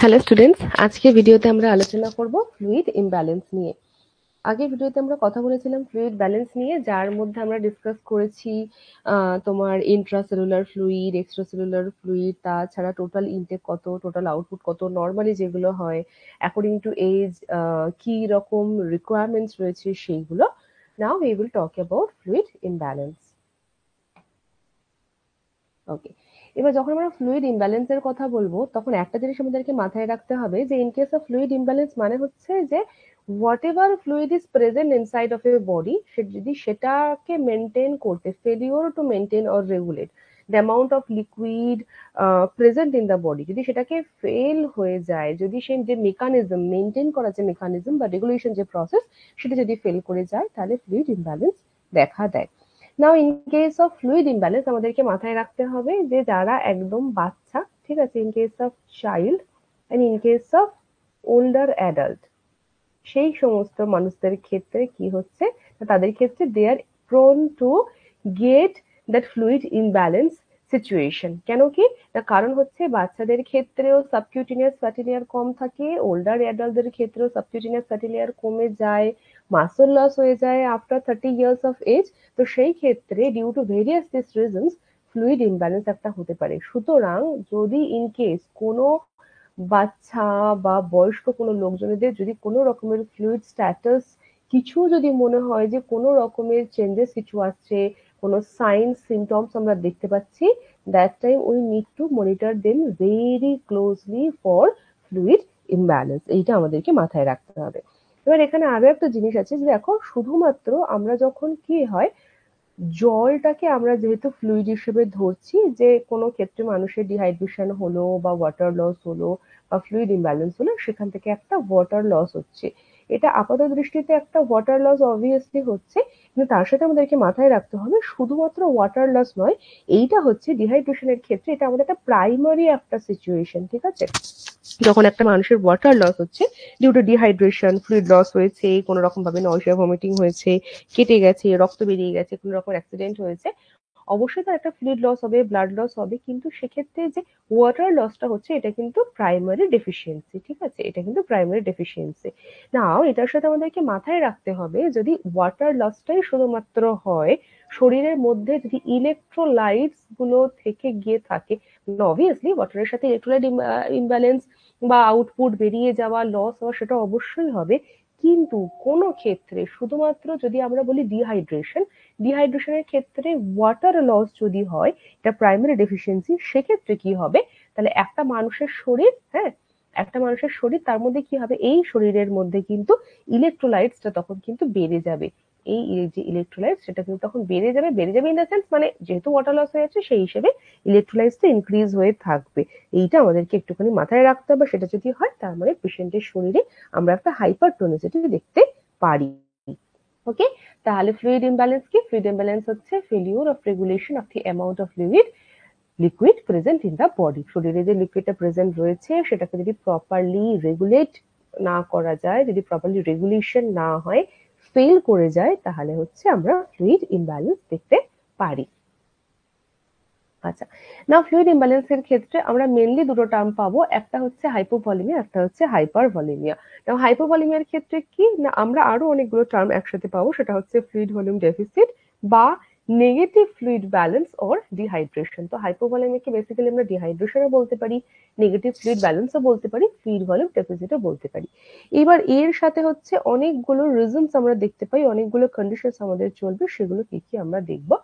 Hello students, আজকে ভিডিওতে আমরা আলোচনা করব ফ্লুইড ইমব্যালেন্স নিয়ে। আগের ভিডিওতে আমরা কথা বলেছিলাম ফ্লুইড ব্যালেন্স নিয়ে, যার মধ্যে আমরা ডিসকাস করেছি তোমার ইন্ট্রাসেলুলার ফ্লুইড, এক্সট্রাসেলুলার ফ্লুইড, তাছাড়া টোটাল ইনটেক কত, টোটাল আউটপুট কত, নর্মালি যেগুলো হয় অ্যাকর্ডিং টু এজ কি রকম রিকোয়ারমেন্টস রয়েছে সেইগুলো। Now we will talk about fluid imbalance. Okay, এবার যখন আমরা ফ্লুইড ইমব্যালেন্সের কথা বলবো তখন একটা জিনিস আমাদেরকে মাথায় রাখতে হবে যে in case of fluid imbalance মানে হচ্ছে যে what ever fluid is present inside of A body, যদি সেটাকে মেনটেন করতে failure to maintain or regulate the amount of liquid present in the body, যদি সেটাকে ফেল হয়ে যায়, যদি সে যে মেকানিজম মেনটেন করার যে মেকানিজম বা রেগুলেশন যে প্রসেস সেটা যদি ফেল করে যায় তাহলে ফ্লুইড ইমব্যালেন্স দেখা দেয়। নাও in case of fluid imbalance আমাদেরকে মাথায় রাখতে হবে যে যারা একদম বাচ্চা, ঠিক আছে, in case of child and in case of older adult, সেই সমস্ত মানুষদের ক্ষেত্রে কি হচ্ছে, তাদের ক্ষেত্রে they are prone to get that fluid imbalance situation. কেন কি না, কারণ হচ্ছে বাচ্চাদের ক্ষেত্রেও সাবকিউটিনিয়াস ফ্যাটি লেয়ার কম থাকে, ওল্ডার অ্যাডাল্টদের ক্ষেত্রেও সাবকিউটিনিয়াস ফ্যাটি লেয়ার কমে যায়, মাসল লস হয়ে যায় আফটার 30 ইয়ার্স অফ এজ। তো সেই ক্ষেত্রে due to various this reasons fluid imbalance একটা হতে পারে। সুতরাং যদি ইন কেস কোনো বাচ্চা বা বয়স্ক কোনো লোকজনেদের যদি কোনো রকমের ফ্লুইড স্ট্যাটাস কিছু যদি মনে হয় যে কোনো রকমের চেঞ্জেস কিছু আসছে, কোনো সাইন সিমটমস আমরা দেখতে পাচ্ছি, that time we need to monitor them very closely for fluid imbalance. এইটা আমাদেরকে মাথায় রাখতে হবে। এবার এখানে আরো একটা জিনিস আছে যে দেখো, শুধুমাত্র আমরা যখন কি হয় জলটাকে আমরা যেহেতু ফ্লুইড হিসেবে ধরছি, যে কোনো ক্ষেত্রে মানুষের ডিহাইড্রেশন হলো বা ওয়াটার লস হলো বা ফ্লুইড ইমব্যালেন্স হলো, সেখান থেকে একটা ওয়াটার লস হচ্ছে। এটা আপাত দৃষ্টিতে একটা ওয়াটার লস অবভিয়াসলি হচ্ছে, কিন্তু তার সাথে আমাদেরকে মাথায় রাখতে হবে শুধুমাত্র ওয়াটার লস নয়, এইটা হচ্ছে ডিহাইড্রেশনের ক্ষেত্রে এটা আমাদের একটা প্রাইমারি একটা সিচুয়েশন, ঠিক আছে। যখন একটা মানুষের ওয়াটার লস হচ্ছে due to dehydration, fluid loss হয়েছে, কোনো রকম ভাবে নয়সা ভমিটিং হয়েছে, কেটে গেছে, রক্ত বেরিয়ে গেছে, কোনো রকম অ্যাক্সিডেন্ট হয়েছে, অবশ্যই তার একটা ফ্লুইড লস হবে, ব্লাড লস হবে, কিন্তু সেক্ষেত্রে যে ওয়াটার লসটা হচ্ছে এটা কিন্তু প্রাইমারি ডেফিসিয়েন্সি, ঠিক আছে, এটা কিন্তু প্রাইমারি ডেফিসিয়েন্সি। নাও এটার সাথে আমাদেরকে মাথায় রাখতে হবে যদি ওয়াটার লসটাই শুধুমাত্র হয়, শরীরের মধ্যে যদি ইলেকট্রোলাইটস গুলো থেকে গিয়ে থাকে, অবভিয়াসলি ওয়াটারের সাথে ইলেকট্রোলাইট ইমব্যালেন্স বা আউটপুট বেরিয়ে যাওয়া, লস হওয়া, সেটা অবশ্যই হবে। কিন্তু কোনো ক্ষেত্রে শুধুমাত্র যদি আমরা বলি ডিহাইড্রেশনের ক্ষেত্রে ওয়াটার লস যদি হয়, এটা প্রাইমারি ডেফিসিয়েন্সি, সেক্ষেত্রে কি হবে, তাহলে একটা মানুষের শরীর, হ্যাঁ, একটা মানুষের শরীর, তার মধ্যে কি হবে, এই শরীরের মধ্যে কিন্তু ইলেকট্রোলাইটসটা তখন কিন্তু বেড়ে যাবে। এই যে ইলেকট্রোলাইটস সেটা কিন্তু তখন বেড়ে যাবে, বেড়ে যাবে ইন দ্য সেন্স মানে যেহেতু ওয়াটার লস হয়ে যাচ্ছে সেই হিসেবে ইলেকট্রোলাইটসটা ইনক্রিজ হয়ে থাকবে। এইটা আমাদেরকে একটুখানি মাথায় রাখতে হবে। সেটা যদি হয় তার মানে পেশেন্টের শরীরে আমরা একটা হাইপারটোনিসিটি দেখতে পারি। ওকে, তাহলে ফ্লুইড ইমব্যালেন্স কি? ফ্লুইড ইমব্যালেন্স হচ্ছে failure of regulation of the amount of liquid present in the body. শরীরে যে লিকুইডটা প্রেজেন্ট রয়েছে সেটাকে যদি প্রপারলি রেগুলেট না করা যায়, যদি প্রপারলি রেগুলেশন না হয়, ফেল করে যায়, তাহলে হচ্ছে আমরা ফ্লুইড ইমব্যালেন্স দেখতে পারি। আচ্ছা, না ফ্লুইড ইমব্যালেন্সের ক্ষেত্রে আমরা মেনলি দুটো টার্ম পাবো, একটা হচ্ছে হাইপোভলিমিয়া, একটা হচ্ছে হাইপারভলিমিয়া। তো হাইপোভলিমিয়ার ক্ষেত্রে কি না, আমরা আরো অনেকগুলো টার্ম একসাথে পাবো, সেটা হচ্ছে ফ্লুইড ভলিউম ডেফিসিট বা negative fluid balance or dehydration. তো হাইপোভলিমিয়াকে বেসিক্যালি আমরা ডিহাইড্রেশনও বলতে পারি, নেগেটিভ ফ্লুইড ব্যালেন্সও বলতে পারি, ফ্লুইড ভলিউম ডেফিসিটও বলতে পারি। এবার এর সাথে হচ্ছে অনেকগুলো রিজনস আমরা দেখতে পাই, অনেকগুলো কন্ডিশনস আমাদের চলবে, সেগুলো কি কি আমরা দেখবো।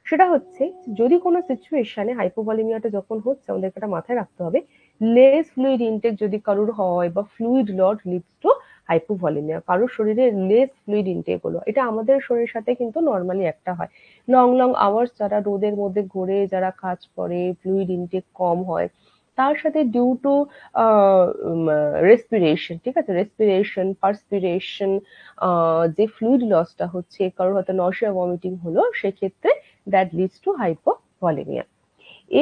সেটা হচ্ছে যদি কোনো সিচুয়েশনে হাইপোভলিমিয়াটা যখন হচ্ছে আমাদেরকে এটা মাথায় রাখতে হবে, লেস ফ্লুইড ইনটেক যদি কারোর হয় বা fluid lot leads to hypovolaemia, কারোর শরীরে লেস ফ্লুইড ইনটেক হলো, এটা আমাদের শরীরের সাথে কিন্তু নর্মালি একটা হয়। লং লং আওয়ার্স যারা রোদের মধ্যে ঘোরে, যারা কাজ করে, ফ্লুইড ইনটেক কম হয়, তার সাথে ডিউ টু রেসপিরেশন, ঠিক আছে, রেসপিরেশন পার্সপিরেশন, যে ফ্লুইড লসটা হচ্ছে, কারোর হয়তো নশিয়া ভমিটিং হলো, সেক্ষেত্রে দ্যাট লিডস টু হাইপোভলিমিয়া।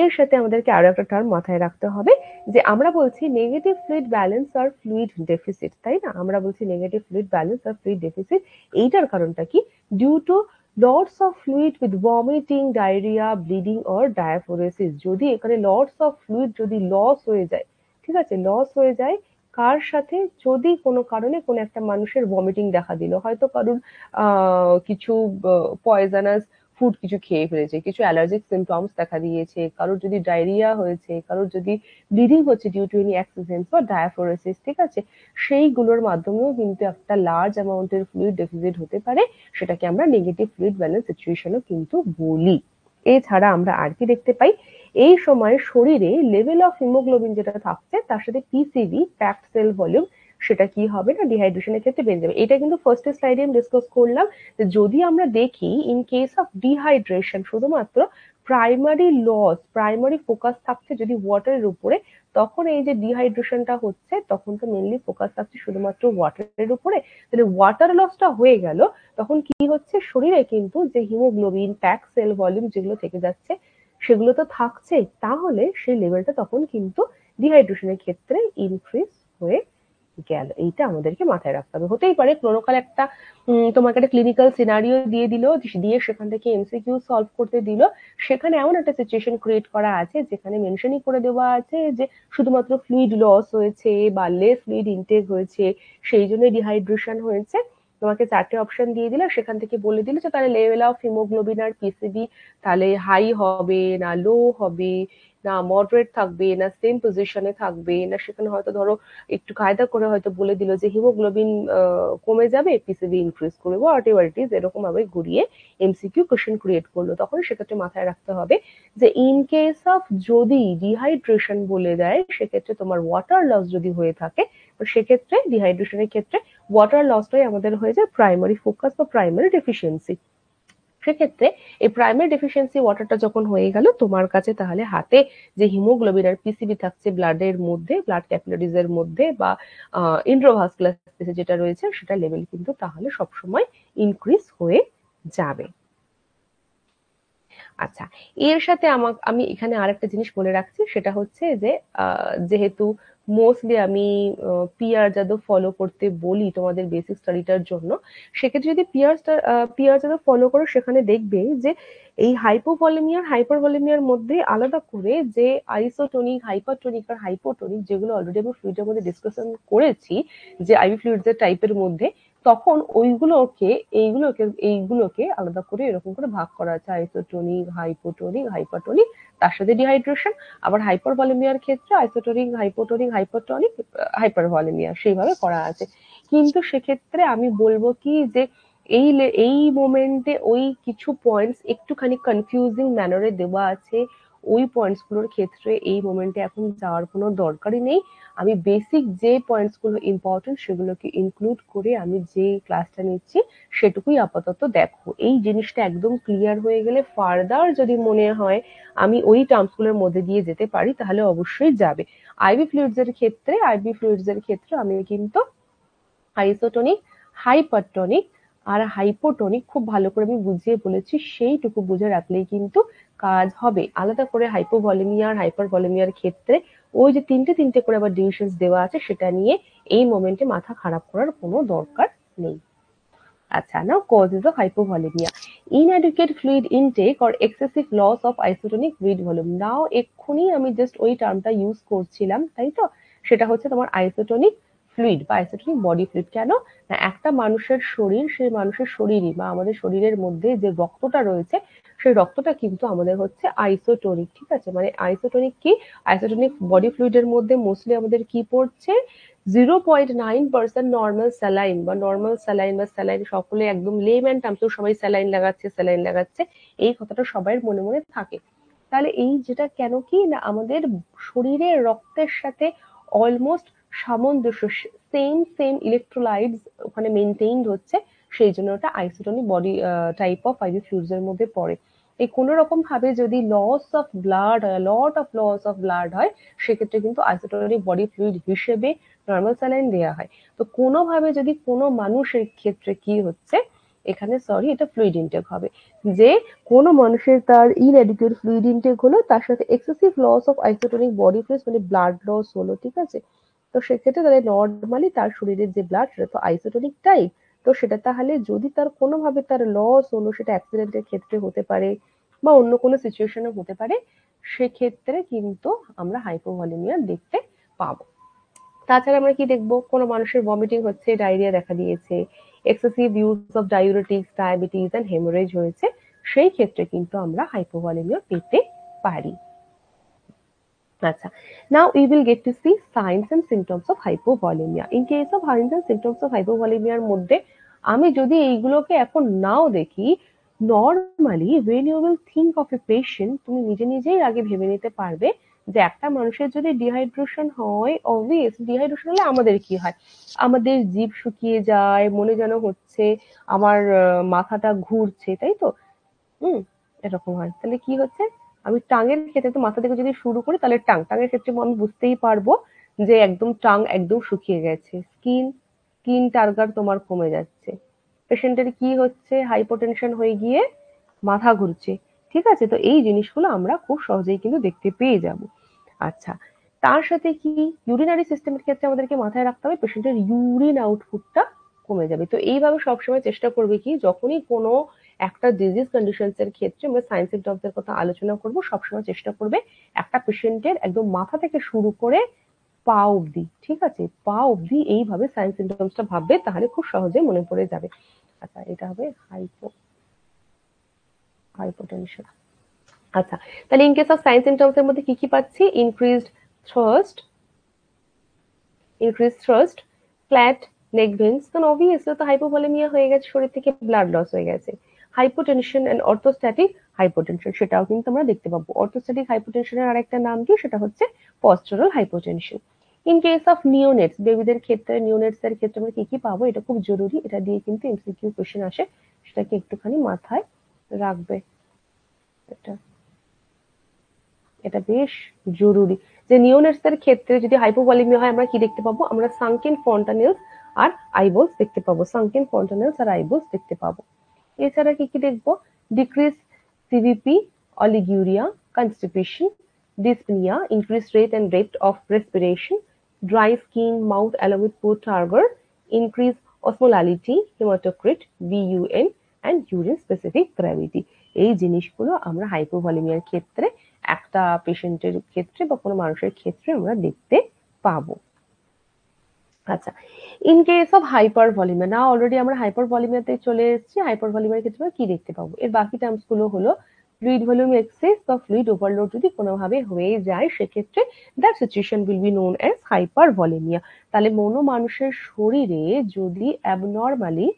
এর সাথে আমাদেরকে আরো একটা টার্ম মাথায় রাখতে হবে, যে আমরা বলছি নেগেটিভ ফ্লুইড ব্যালেন্স আর ফ্লুইড ডেফিসিট, তাই না? আমরা বলছি নেগেটিভ ফ্লুইড ব্যালেন্স আর ফ্লুইড ডেফিসিট। এইটার কারণটা কি? Due to lots of fluid with vomiting, diarrhoea, bleeding or diaphoresis. যদি এখানে লটস অফ ফ্লুইড যদি লস হয়ে যায়, ঠিক আছে, লস হয়ে যায় কার সাথে? যদি কোনো কারণে কোনো একটা মানুষের ভমিটিং দেখা দিল, হয়তো কারোর কিছু পয়জানাস ফুড কিছু খেয়ে ফেলেছে, কিছু অ্যালার্জিক সিমটমস দেখা দিয়েছে, কারোর যদি ডায়রিয়া হয়েছে, কারোর যদি ব্লিডিং হচ্ছে ডিউ টু এনি অ্যাক্সিডেন্ট বা ডায়াফোরেসিস, ঠিক আছে, সেইগুলোর মাধ্যমেও কিন্তু একটা লার্জ অ্যামাউন্টের ফ্লুইড ডেফিসিট হতে পারে। সেটাকে আমরা নেগেটিভ ফ্লুইড ব্যালেন্স সিচুয়েশনও কিন্তু বলি। এছাড়া আমরা আর কি দেখতে পাই? এই সময় শরীরে লেভেল অফ হিমোগ্লোবিন যেটা থাকছে তার সাথে পিসিভি, প্যাকড সেল ভলিউম, সেটা কি হবে না, ডিহাইড্রেশনের ক্ষেত্রে বেড়ে যাবে। এটা কিন্তু ফার্স্ট স্লাইডে আমি ডিসকাস করলাম। যদি আমরা দেখি ইন কেস অফ ডিহাইড্রেশন শুধুমাত্র প্রাইমারি লস, প্রাইমারি ফোকাস থাকছে যদি ওয়াটারের উপরে, তখন এই যে ডিহাইড্রেশনটা হচ্ছে তখন তো মেনলি ফোকাস থাকছে শুধুমাত্র ওয়াটারের উপরে। তাহলে ওয়াটার লসটা হয়ে গেল, তখন কি হচ্ছে শরীরে কিন্তু যে হিমোগ্লোবিন, প্যাক সেল ভলিউম যেগুলো থেকে যাচ্ছে সেগুলো তো থাকছে, তাহলে সেই লেভেলটা তখন কিন্তু ডিহাইড্রেশনের ক্ষেত্রে ইনক্রিজ হয়ে গেল। এইটা আমাদেরকে মাথায় রাখতে হবে। হতেই পারে ক্লোরোকাল একটা তোমাকে একটা ক্লিনিক্যাল সিনারিও দিয়ে দিল, দিয়ে সেখান থেকে এমসিকিউ সলভ করতে দিল, সেখানে এমন একটা সিচুয়েশন ক্রিয়েট করা আছে যেখানে মেনশনই করে দেওয়া আছে যে শুধুমাত্র ফ্লুইড লস হয়েছে বা লেস ফ্লুইড ইনটেক হয়েছে, সেই জন্য ডিহাইড্রেশন হয়েছে। তোমাকে 4টে অপশন দিয়ে দিল, সেখান থেকে বলে দিল যে তাহলে লেভেল অফ হিমোগ্লোবিন আর পিসিবি তাহলে হাই হবে না লো হবে, না মডারেট থাকবে, না সেম পজিশনে থাকবে, না সেখানে হয়তো ধরো একটু কায়দা করে হয়তো বলে দিল যে হিমোগ্লোবিন কমে যাবে, পিসিবি ইনক্রিজ করবে, হোয়াট এভার ইট ইজ, এরকম ভাবে ঘুরিয়ে এমসিকিউ কোশ্চেন ক্রিয়েট করলো। তখন সেক্ষেত্রে মাথায় রাখতে হবে যে ইন কেস অফ যদি ডিহাইড্রেশন বলে দেয়, সেক্ষেত্রে তোমার ওয়াটার লস যদি হয়ে থাকে, তো সেক্ষেত্রে ডিহাইড্রেশনের ক্ষেত্রে ওয়াটার লসটাই আমাদের হয়ে যায় প্রাইমারি ফোকাস বা প্রাইমারি ডেফিসিয়েন্সি। সেক্ষেত্রে এই প্রাইমারি ডেফিসিয়েন্সি ওয়াটারটা যখন হয়ে গেল তোমার কাছে, তাহলে হাতে যে হিমোগ্লোবিন আর পিসিবি থাকছে ব্লাডের মধ্যে, ব্লাড ক্যাপিলারিজ এর মধ্যে বা ইন্ট্রাভাস্কুলার স্পেসে যেটা রয়েছে, সেটা লেভেল কিন্তু তাহলে সবসময় ইনক্রিজ হয়ে যাবে। আচ্ছা, এর সাথে আমি এখানে আরেকটা জিনিস বলে রাখছি, সেটা হচ্ছে যে যেহেতু মোস্টলি আমি পিয়ার যাদব ফলো করতে বলি তোমাদের বেসিক স্টাডিটার জন্য, সেক্ষেত্রে যদি পিয়ার যাদব ফলো করো, সেখানে দেখবে যে এই হাইপোভলিমিয়ার হাইপারভলিমিয়ার মধ্যে আলাদা করে যে আইসোটোনিক, হাইপারটোনিক আর হাইপোটোনিক, যেগুলো অলরেডি আমি ফ্লুইডের মধ্যে ডিসকাশন করেছি যে আইভি ফ্লুইডস এর টাইপের মধ্যে, তখন এইগুলোকে আলাদা করে এরকম করে ভাগ করা আছে, আইসোটোনিক, হাইপোটোনিক, হাইপারটোনিক, তার সাথে ডিহাইড্রেশন। আবার হাইপারভলিমিয়ার ক্ষেত্রে আইসোটোনিক, হাইপোটোনিক, হাইপারটনিক, হাইপারভলিমিয়া, সেইভাবে করা আছে। কিন্তু সেক্ষেত্রে আমি বলবো কি যে এই মোমেন্টে ওই কিছু পয়েন্টস একটুখানি কনফিউজিং ম্যানারে দেওয়া আছে, ওই পয়েন্টস গুলোর ক্ষেত্রে এই মোমেন্টে এখন যাওয়ার কোনো দরকারই নেই। আমি বেসিক যে পয়েন্টস গুলো ইম্পর্টেন্ট সেগুলোকে ইনক্লুড করে আমি যে ক্লাসটা নিচ্ছি সেটুকুই আপাতত দেখো। এই জিনিসটা একদম ক্লিয়ার হয়ে গেলে ফার্দার যদি মনে হয় আমি ওই টার্মস গুলোর মধ্যে দিয়ে যেতে পারি, তাহলে অবশ্যই যাবে। আইভি ফ্লুইডস এর ক্ষেত্রে আমি কিন্তু আইসোটোনিক, হাইপারটোনিক আর হাইপোটোনিক খুব ভালো করে আমি বুঝিয়ে বলেছি, সেইটুকু বুঝে রাখলেই কিন্তু কাজ হবে। আলাদা করে হাইপোভলিমিয়া আর হাইপারভলিমিয়ার ক্ষেত্রে ওই যে তিনটে করে আবার ডিভিশনস দেওয়া আছে, সেটা নিয়ে এই মোমেন্টে মাথা খারাপ করার কোনো দরকার নেই। আচ্ছা, now causes of hypovolemia: inadequate fluid intake or excessive loss of isotonic fluid volume। নাও এক্ষুনি আমি জাস্ট ওই টার্মটা ইউজ করছিলাম, তাই তো? সেটা হচ্ছে তোমার আইসোটোনিক ফ্লুইড বা আইসোটোনিক বডি ফ্লুইড। কেন না, একটা মানুষের শরীর, সেই মানুষের শরীরই বা আমাদের শরীরের মধ্যে যে রক্তটা রয়েছে, সেই রক্তটা কিন্তু আমাদের হচ্ছে আইসোটোনিক, ঠিক আছে? মানে আইসোটোনিক কি, আইসোটোনিক বডি ফ্লুইডের মধ্যে মোস্টলি আমাদের কি পড়ছে, 0.9% নর্মাল স্যালাইন বা স্যালাইন সকলে একদম লেম্যান টার্মসেও সবাই স্যালাইন লাগাচ্ছে এই কথাটা সবার মনে মনে থাকে। তাহলে এই যেটা কেন কি না আমাদের শরীরের রক্তের সাথে অলমোস্ট সামঞ্জস্য, সেম ইলেকট্রোলাইটস ওখানে মেনটেইনড হচ্ছে, সেই জন্য ওটা isotonic body type of IV fluids এর মধ্যে পড়ে। এই কোনো রকম ভাবে যদি লস অফ ব্লাড হয় সেক্ষেত্রে কিন্তু আইসোটোনিক বডি ফ্লুইড হিসেবে নর্মাল স্যালাইন দেওয়া হয়। তো কোনোভাবে যদি কোনো মানুষের ক্ষেত্রে কি হচ্ছে এখানে এটা ফ্লুইড ইনটেক হবে, যে কোনো মানুষের তার ইনঅ্যাডিকুয়েট ফ্লুইড ইনটেক হলো, তার সাথে excessive loss of isotonic body fluids মানে ব্লাড লস হলো, ঠিক আছে। তো সেক্ষেত্রে তাহলে নর্মালি তার শরীরের যে ব্লাড সেটা তো আইসোটোনিক টাইপ, তো সেটা তাহলে যদি তার কোনোভাবে তার লস হলো, সেটা অ্যাক্সিডেন্টের ক্ষেত্রে হতে পারে বা অন্য কোনো সিচুয়েশনে হতে পারে, সেক্ষেত্রে কিন্তু আমরা হাইপোভলিমিয়া দেখতে পাবো। তাছাড়া আমরা কি দেখবো, কোনো মানুষের ভমিটিং হচ্ছে, ডায়রিয়া দেখা দিয়েছে, excessive use of diuretics, diabetes and haemorrhage হয়েছে, সেই ক্ষেত্রে কিন্তু আমরা হাইপোভলিমিয়া পেতে পারি। আচ্ছা, now we will get to see signs and symptoms of hypovolemia. In case of signs and symptoms of hypovolemia এর মধ্যে আমি যদি এইগুলোকে এখন নাও দেখি, normally when you will think of a patient তুমি নিজেই আগে ভেবে নিতে পারবে যে একটা মানুষের যদি ডিহাইড্রেশন হয়, অবভিয়াসলি ডিহাইড্রেশন হলে আমাদের কি হয়, আমাদের জিভ শুকিয়ে যায়, মনে যেন হচ্ছে আমার মাথাটা ঘুরছে, তাই তো? এরকম হয়। তাহলে কি হচ্ছে, আমি টাঙের ক্ষেত্রে তো মাথা থেকে যদি শুরু করি তাহলে টাঙের ক্ষেত্রে আমি বুঝতেই পারবো যে একদম টাং একদম শুকিয়ে গেছে, স্কিন টার্গার তোমার কমে যাচ্ছে, পেশেন্টের কি হচ্ছে, হাইপোটেনশন হয়ে গিয়ে মাথা ঘুরছে, ঠিক আছে। তো এই জিনিসগুলো আমরা খুব সহজেই কিন্তু দেখতে পেয়ে যাব। আচ্ছা, তার সাথে কি ইউরিনারি সিস্টেমের ক্ষেত্রে আমাদেরকে মাথায় রাখতে হবে পেশেন্টের ইউরিন আউটপুটটা কমে যাবে। তো এইভাবে সবসময় চেষ্টা করবে কি, যখনই কোনো একটা ডিজিজ কন্ডিশনস এর ক্ষেত্রে আমরা সাইন সিমটমস এর কথা আলোচনা করব, সবসময় চেষ্টা করবে একটা পেশেন্টের একদম মাথা থেকে শুরু করে পা অবধি, ঠিক আছে, পা অবধি এইভাবে সাইন সিমটমসটা ভাববে, তাহলে খুব সহজে মনে পড়ে যাবে। আচ্ছা, এটা হবে হাইপোটেনশন। আচ্ছা, তাহলে in case of sign symptoms এর মধ্যে কি কি পাচ্ছি, ইনক্রিজড থ্রাস্ট, ফ্ল্যাট নেক ভেন্স, কারণ অবভিয়াসলি তো হাইপোভলিমিয়া হয়ে গেছে, শরীর থেকে ব্লাড লস হয়ে গেছে। হাইপোটেনশন এন্ড অর্থোস্ট্যাটিক হাইপোটেনশন, সেটাও কিন্তু আমরা দেখতে পাবো। অর্থোস্ট্যাটিক হাইপোটেনশনের আরেকটা নাম কি, সেটা হচ্ছে পস্টারাল হাইপোটেনশন। ইন কেস অফ নিওনেটস, বেবিদের ক্ষেত্রে, নিওনেটস এর ক্ষেত্রে আমরা কি কি পাবো, এটা খুব জরুরি, এটা দিয়ে কিন্তু এমসিকিউ কোশ্চেন আসে, সেটাকে একটুখানি মাথায় রাখবে। এটা বেশ জরুরি যে নিওনেটস এর ক্ষেত্রে যদি হাইপোভলিমিয়া হয় আমরা কি দেখতে পাবো, আমরা সানকেন ফন্টানেলস আর আইবলস দেখতে পাবো, দেখতে পাবো। এছাড়া কি কি দেখবো, decrease CVP, oliguria, constipation, dyspnea, increased rate and rate of respiration, dry skin, mouth along with poor turgor, increased osmolality, hematocrit, BUN and urine specific gravity। এই জিনিসগুলো আমরা হাইপোভলিমিয়ার ক্ষেত্রে একটা পেশেন্টের ক্ষেত্রে বা কোনো মানুষের ক্ষেত্রে আমরা দেখতে পাবো। আচ্ছা, ইন কেস অফ হাইপারভলিমিয়া, না অলরেডি আমরা হাইপারভলিমিয়াতে চলে এসেছি, হাইপারভলিমিয়ার ক্ষেত্রে কি দেখতে পাবো, এর বাকি টার্মস গুলো হলো ফ্লুইড ভলিউম এক্সেস বা ফ্লুইড ওভারলোড যদি কোনোভাবে হয়ে যায়, সেক্ষেত্রে that situation will be known as hypervolaemia. তাহলে কোনো মানুষের শরীরে যদি অ্যাবনর্মালি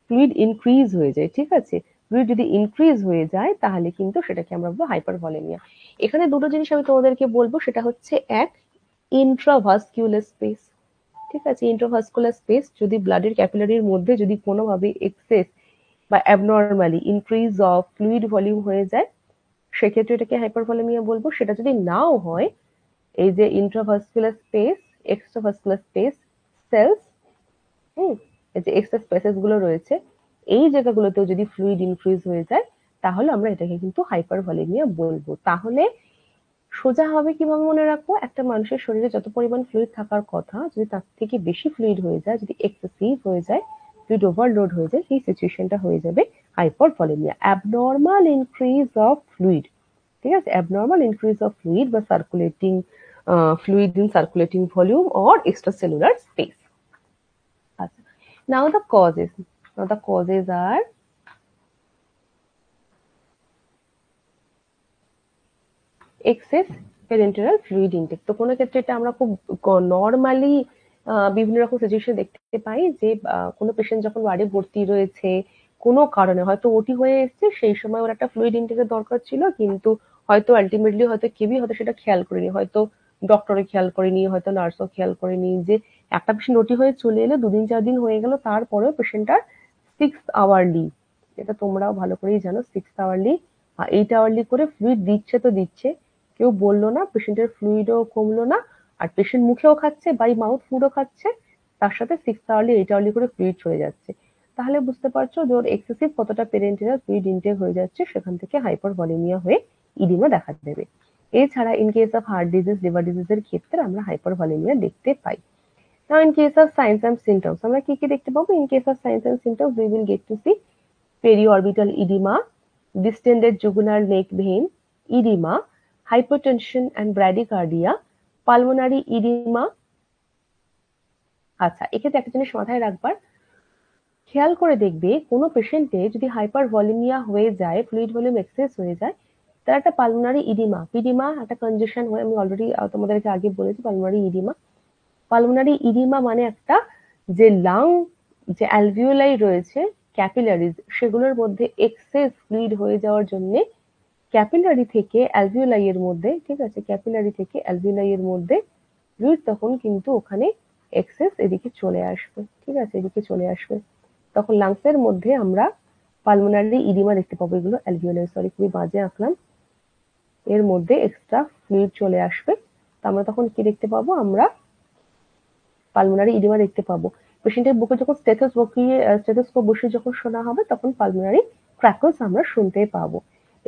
ফ্লুইড ইনক্রিজ হয়ে যায়, ঠিক আছে, ফ্লুইড যদি ইনক্রিজ হয়ে যায় তাহলে কিন্তু সেটাকে আমরা বলবো হাইপারভলিমিয়া। এখানে দুটো জিনিস আমি তোমাদেরকে বলবো, সেটা হচ্ছে এক, ইন্ট্রাভাস্কুলার স্পেস, ঠিক আছে, ইন্ট্রাভাস্কুলার স্পেস যদি ব্লাডের ক্যাপিলারির মধ্যে যদি কোনোভাবে এক্সেস বা abnormally increase of fluid volume হয়ে যায়, সেক্ষেত্রে এটাকে হাইপারভলিমিয়া বলবো। সেটা যদি নাও হয়, এই যে intravascular space, extravascular space, cells, এই যে এক্সট্রা স্পেসেস গুলো রয়েছে, এই জায়গাগুলোতেও যদি ফ্লুইড ইনক্রিজ হয়ে যায় তাহলে আমরা এটাকে কিন্তু হাইপারভলিমিয়া বলবো। তাহলে সোজা হবে কিভাবে মনে রাখবো, একটা মানুষের শরীরে যত পরিমাণ ফ্লুইড থাকার কথা যদি তার থেকে বেশি ফ্লুইড হয়ে যায়, যদি এক্সেসিভ হয়ে যায়, ফ্লুইড ওভারলোড হয়ে যায়, সেই সিচুয়েশনটা হয়ে যাবে হাইপারভলিমিয়া, অ্যাবনর্মাল ইনক্রিজ অফ ফ্লুইড, ঠিক আছে, অ্যাবনর্মাল ইনক্রিজ অফ ফ্লুইড বা circulating fluid in circulating volume or extracellular space. Now the causes are excess parenteral fluid intake. তো কোনো ক্ষেত্রে এটা আমরা খুব নরমালি বিভিন্ন রকম সিচুয়েশন দেখতে পাই যে কোনো পেশেন্ট যখন ওয়ার্ডে ভর্তি রয়েছে কোনো কারণে, হয়তো ওটি হয়ে এসছে, সেই সময় ওর একটা ফ্লুইড ইনটেকের দরকার ছিল, কিন্তু হয়তো আলটিমেটলি হয়তো কেউই হয়তো সেটা খেয়াল করেনি, হয়তো ডক্টরে খেয়াল করেনি, হয়তো নার্সও খেয়াল করেনি, যে একটা পেশেন্ট ওটি হয়ে চলে এলো, 2 দিন 4 দিন হয়ে গেল, তারপরেও পেশেন্টটার 6 আওয়ারলি, এটা তোমরাও ভালো করেই জানো, 6 আওয়ারলি 8 আওয়ারলি করে ফ্লুইড দিচ্ছে তো দিচ্ছে, কেউ বললো না, পেশেন্টের ফ্লুইডও কমলো না, আর পেশেন্ট মুখেও খাচ্ছে, বাই মাউথ ফুডও খাচ্ছে, তার সাথে 6 আওয়ারলি 8 আওয়ারলি করে ফ্লুইড চলে যাচ্ছে। তাহলে বুঝতে পারছো যে ওর এক্সেসিভ কতটা পেরেন্টেরাল ফ্লুইড ইনটেক হয়ে যাচ্ছে, সেখান থেকে হাইপারভলিমিয়া হয়ে ইডিমা দেখা দেবে। এছাড়া in case of heart disease, liver ডিজিজের ক্ষেত্রে আমরা হাইপারভলিমিয়া দেখতে পাই। Now in case of signs and symptoms আমরা কি কি দেখতে পাবো? In case of signs and symptoms we will get to see periorbital edema, distended jugular neck vein, edema, hypertension and bradycardia, pulmonary edema। আচ্ছা, এক্ষেত্রে একটা জিনিস মাথায় রাখবার, খেয়াল করে দেখবে কোনো পেশেন্টে যদি হাইপারভলিমিয়া হয়ে যায়, ফ্লুইড ভলিউম এক্সেস হয়ে যায়, তার একটা পালমোনারি ইডিমা, পিডিমা একটা কনজেশন হয়, আমি অলরেডি তোমাদেরকে আগে বলেছি পালমোনারি ইডিমা। পালমোনারি ইডিমা মানে একটা যে লাং যে অ্যালভিওলাই রয়েছে ক্যাপিলারিজ, সেগুলোর মধ্যে এক্সেস ফ্লুইড হয়ে যাওয়ার জন্য ক্যাপিলারি থেকে অ্যালভিওলাই এর মধ্যে, ঠিক আছে, ক্যাপিলারি থেকে অ্যালভিওলাই এর মধ্যে ফ্লুইড তখন কিন্তু ওখানে এক্সেস এদিকে চলে আসবে, ঠিক আছে, এদিকে চলে আসবে, তখন লাংসের মধ্যে আমরা পালমোনারি ইডিমা দেখতে পাবো। এগুলো অ্যালভিওলাই, সরি খুবই বাজে আঁকলাম, এর মধ্যে এক্সট্রা ফ্লুইড চলে আসবে, তো আমরা তখন কি দেখতে পাবো? আমরা পালমোনারি ইডিমা দেখতে পাবো। পেশেন্টের বুকে যখন স্টেথোস্কোপ বসিয়ে যখন শোনা হবে, তখন পালমোনারি ক্র্যাকলস আমরা শুনতে পাবো।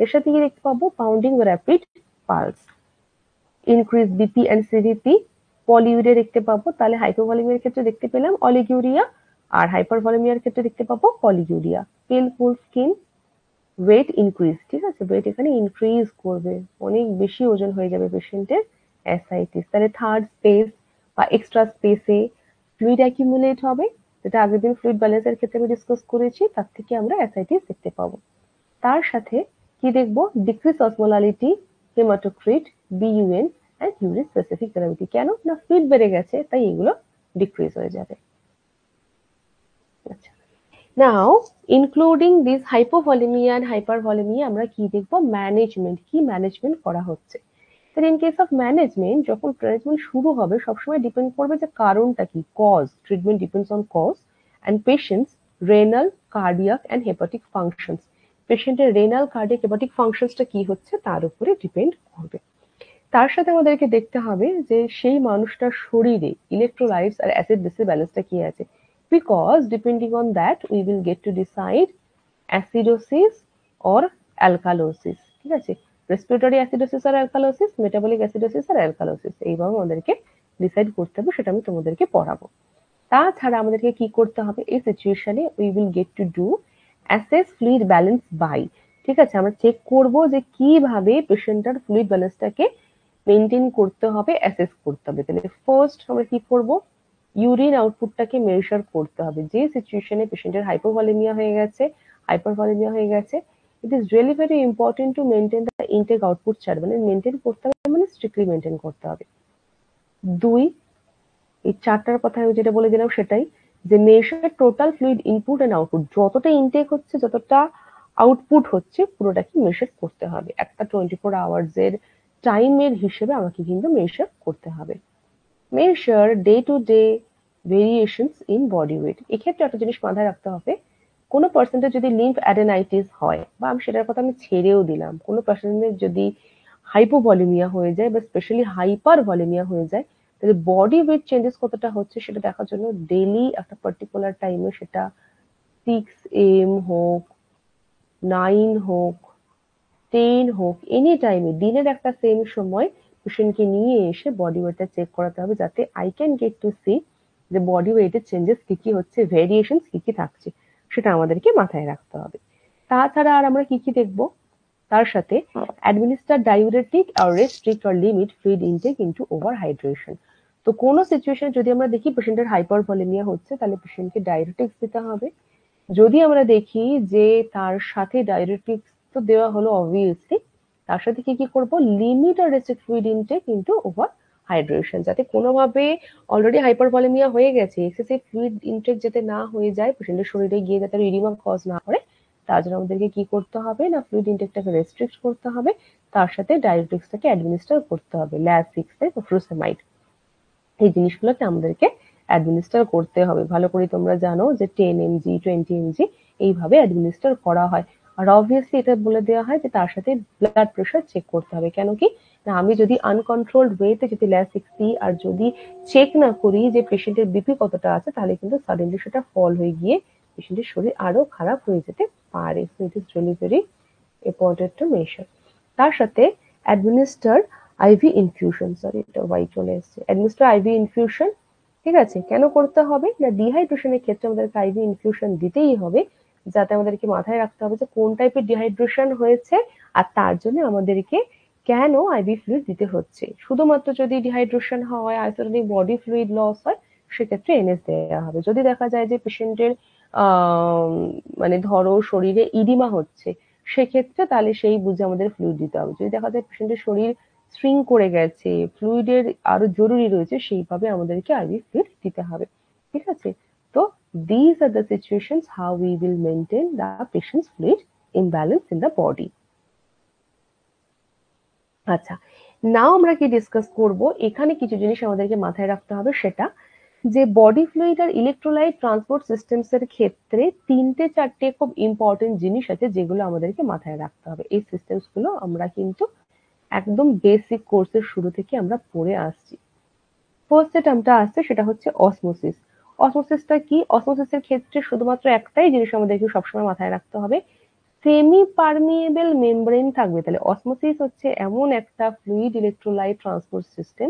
এর সাথে কি দেখতে পাবো? Pounding rapid pulse, increase BP and CVP, polyuria দেখতে পাবো। তাহলে হাইপোভলিমিয়ার ক্ষেত্রে দেখতে পেলাম অলিগুরিয়া, আর হাইপারভলিমিয়ার ক্ষেত্রে দেখতে পাবো পলিউরিয়া। পেল ফুল স্কিন, ওয়েট ইনক্রিজ, ঠিক আছে, ওয়েট এখানে ইনক্রিজ করবে, অনেক বেশি ওজন হয়ে যাবে পেশেন্টের, অ্যাসাইটিস। তাহলে থার্ড স্পেস বা এক্সট্রা স্পেসে ফ্লুইড অ্যাকিউমুলেট হবে, যেটা আগের দিন ফ্লুইড ব্যালেন্সের ক্ষেত্রে আমি ডিসকাস করেছি, তার থেকে আমরা অ্যাসাইটিস দেখতে পাবো। তার সাথে কি দেখবো? Decrease osmolarity, haematocrit, BUN and urine specific gravity. কেন না? ফ্লুইড বেড়ে গেছে, তাই এগুলো ডিক্রিজ হয়ে যাবে। আচ্ছা, now including this hypovolaemia and hypervolaemia আমরা কি দেখবো? ম্যানেজমেন্ট, কি ম্যানেজমেন্ট করা হচ্ছে। তাহলে ইন কেস অফ ম্যানেজমেন্ট, যখন ম্যানেজমেন্ট শুরু হবে সবসময় ডিপেন্ড করবে যে কারণটা কি, cause, treatment depends on cause and patient's renal, cardiac and hepatic functions. পেশেন্টের রেনাল, কার্ডিয়াক, হেপাটিক ফাংশনসটা কি হচ্ছে তার উপরে ডিপেন্ড করবে। তার সাথে আমাদেরকে দেখতে হবে যে সেই মানুষটার শরীরে ইলেকট্রোলাইটস আর অ্যাসিড বেসিস ব্যালেন্সটা কি আছে, because depending on that we will get to decide acidosis or alkalosis, ঠিক আছে, রেসপিরেটরি অ্যাসিডোসিস আর অ্যালকালোসিস, মেটাবলিক অ্যাসিডোসিস আর অ্যালকালোসিস, এইভাবে আমাদেরকে ডিসাইড করতে হবে, সেটা আমি তোমাদেরকে পড়াবো। তাছাড়া আমাদেরকে কি করতে হবে এই সিচুয়েশনে? We will get to do assess fluid balance by, ঠিক আছে, আমরা চেক করব যে কিভাবে পেশেন্টটার ফ্লুইড ব্যালেন্সটাকে মেনটেন করতে হবে, অ্যাসেস করতে হবে। তাহলে ফার্স্ট আমরা কি করব? ইউরিন আউটপুটটাকে মেজার করতে হবে। যে সিচুয়েশনে পেশেন্টের হাইপোভলিমিয়া হয়ে গেছে, হাইপারভলিমিয়া হয়ে গেছে, it is really very important to maintain the intake output chart, মানে মেনটেন করতে হবে, মানে স্ট্রিক্টলি মেনটেন করতে হবে। 2, এই চারটার কথা আমি যেটা বলে দিলাম সেটাই, যে measure total fluid input and output, যতটা ইনটেক হচ্ছে, যতটা আউটপুট হচ্ছে, পুরোটাকে মেজার করতে হবে। একটা 24 আওয়ার্স এর টাইমের হিসেবে আমাকে কিন্তু মেজার করতে হবে। Measure day to day variations in body weight. এক্ষেত্রে একটা জিনিস মাথায় রাখতে হবে, কোনো পার্সেন্টের যদি লিম্ফ অ্যাডেনাইটিস হয়, বা আমি সেটার কথা আমি ছেড়েও দিলাম, কোনো পার্সেন্টের যদি হাইপোভলিমিয়া হয়ে যায় বা স্পেশালি হাইপারভলিমিয়া হয়ে যায়, তাহলে বডি ওয়েট চেঞ্জেস কতটা হচ্ছে সেটা দেখার জন্য ডেইলি একটা পার্টিকুলার টাইমে, সেটা 6 AM হোক, 9 হোক, 10 হোক, এনি টাইমে দিনের একটা সেম সময় পেশেন্টকে নিয়ে এসে বডি ওয়েটটা চেক করাতে হবে, যাতে I can get to see যে বডি ওয়েটের চেঞ্জেস কি কি হচ্ছে, ভেরিয়েশন কি কি থাকছে, সেটা আমাদেরকে মাথায় রাখতে হবে। তাছাড়া আর আমরা কি কি দেখবো? তার সাথে অ্যাডমিনিস্টার ডাইউরেটিক আর restrict or limit fluid intake into over hydration. তো কোনো সিচুয়েশনে যদি আমরা দেখি পেশেন্টের হাইপারভলিমিয়া হচ্ছে, তাহলে পেশেন্টকে ডাইউরেটিক্স দিতে হবে। যদি আমরা দেখি যে তার সাথে ডাইউরেটিক্স তো দেওয়া হলো অবভিয়াসলি, তার সাথে কি কি করব, লিমিট আর restrict fluid intake into over hydration, যাতে কোনোভাবে অলরেডি হাইপারভলিমিয়া হয়ে গেছে, এক্সেসিভ ফ্লুইড ইনটেক যাতে না হয়ে যায়, পেশেন্টের শরীরে গিয়ে যাতে ইডিমা কজ না করে, তার জন্য আমাদেরকে কি করতে হবে না, ফ্লুইড ইনটেকটাকে রেস্ট্রিক্ট করতে হবে, তার সাথে ডায়াবেটিক্সটাকে অ্যাডমিনিস্টার করতে হবে, ল্যাসিক্স তাই তো, ফ্রুসেমাইড, এই জিনিসগুলোকে আমাদেরকে অ্যাডমিনিস্টার করতে হবে। ভালো করে তোমরা জানো যে 10 mg 20 mg এইভাবে অ্যাডমিনিস্টার করা হয়। আর অবভিয়াসলি এটা বলে দেওয়া হয় যে তার সাথে ব্লাড প্রেশার চেক করতে হবে। কেন কি না, আমি যদি আনকন্ট্রোলড ওয়েতে যদি ল্যাসিক্স দিই আর যদি চেক না করি যে পেশেন্টের বিপি কতটা আছে, তাহলে কিন্তু সাডেনলি সেটা ফল হয়ে গিয়ে পেশেন্টের শরীর আরো খারাপ হয়ে যেতে পারে। So it is really very important two মেশার। তার সাথে অ্যাডমিনিস্টার আইভি ইনফিউশন, সরি এটা ওয়াই চলে এসছে, অ্যাডমিনিস্টার আইভি ইনফিউশন, ঠিক আছে, কেন করতে হবে না, ডিহাইড্রেশনের ক্ষেত্রে আমাদেরকে আইভি ইনফিউশন দিতেই হবে, যাতে আমাদেরকে মাথায় রাখতে হবে যে কোন টাইপের ডিহাইড্রেশন হয়েছে আর তার জন্য আমাদেরকে কেন আইভি ফ্লুইড দিতে হচ্ছে। শুধুমাত্র যদি ডিহাইড্রেশন হয়, আইসোলেটিক বডি ফ্লুইড লস হয়, সেক্ষেত্রে এনএস দেওয়া হবে। যদি দেখা যায় যে পেশেন্টের মানে ধরো শরীরে ইডিমা হচ্ছে, সেক্ষেত্রে তাহলে সেই বুঝে আমাদের ফ্লুইড দিতে হবে। যদি দেখা যায় পেশেন্টের শরীর স্ট্রিং করে গেছে, ফ্লুইডের আরো জরুরি রয়েছে, সেইভাবে আমাদেরকে আইভি ফ্লুইড দিতে হবে। ঠিক আছে, তো these are the situations how we will maintain the patient's fluid imbalance in the body. আচ্ছা, নাও আমরা কি ডিসকাস করব, এখানে কিছু জিনিস আমাদেরকে মাথায় রাখতে হবে, সেটা যে বডি ফ্লুইড আর ইলেকট্রোলাইট ট্রান্সপোর্ট সিস্টেমস এর ক্ষেত্রে তিনটে চারটে খুব ইম্পর্টেন্ট জিনিস আছে যেগুলো আমাদেরকে মাথায় রাখতে হবে। এই সিস্টেমস গুলো আমরা কিন্তু একদম বেসিক কোর্সের শুরু থেকে আমরা পড়ে আসছি। ফার্স্ট যে টার্মটা আসছে সেটা হচ্ছে অসমোসিস। অসমোসিসটা কি, অসমোসিসের ক্ষেত্রে শুধুমাত্র একটাই জিনিস আমাদেরকে সবসময় মাথায় রাখতে হবে, সেমি পারমিয়েবল মেমব্রেন থাকবে। তাহলে অসমোসিস হচ্ছে এমন একটা ফ্লুইড ইলেকট্রোলাইট ট্রান্সপোর্ট সিস্টেম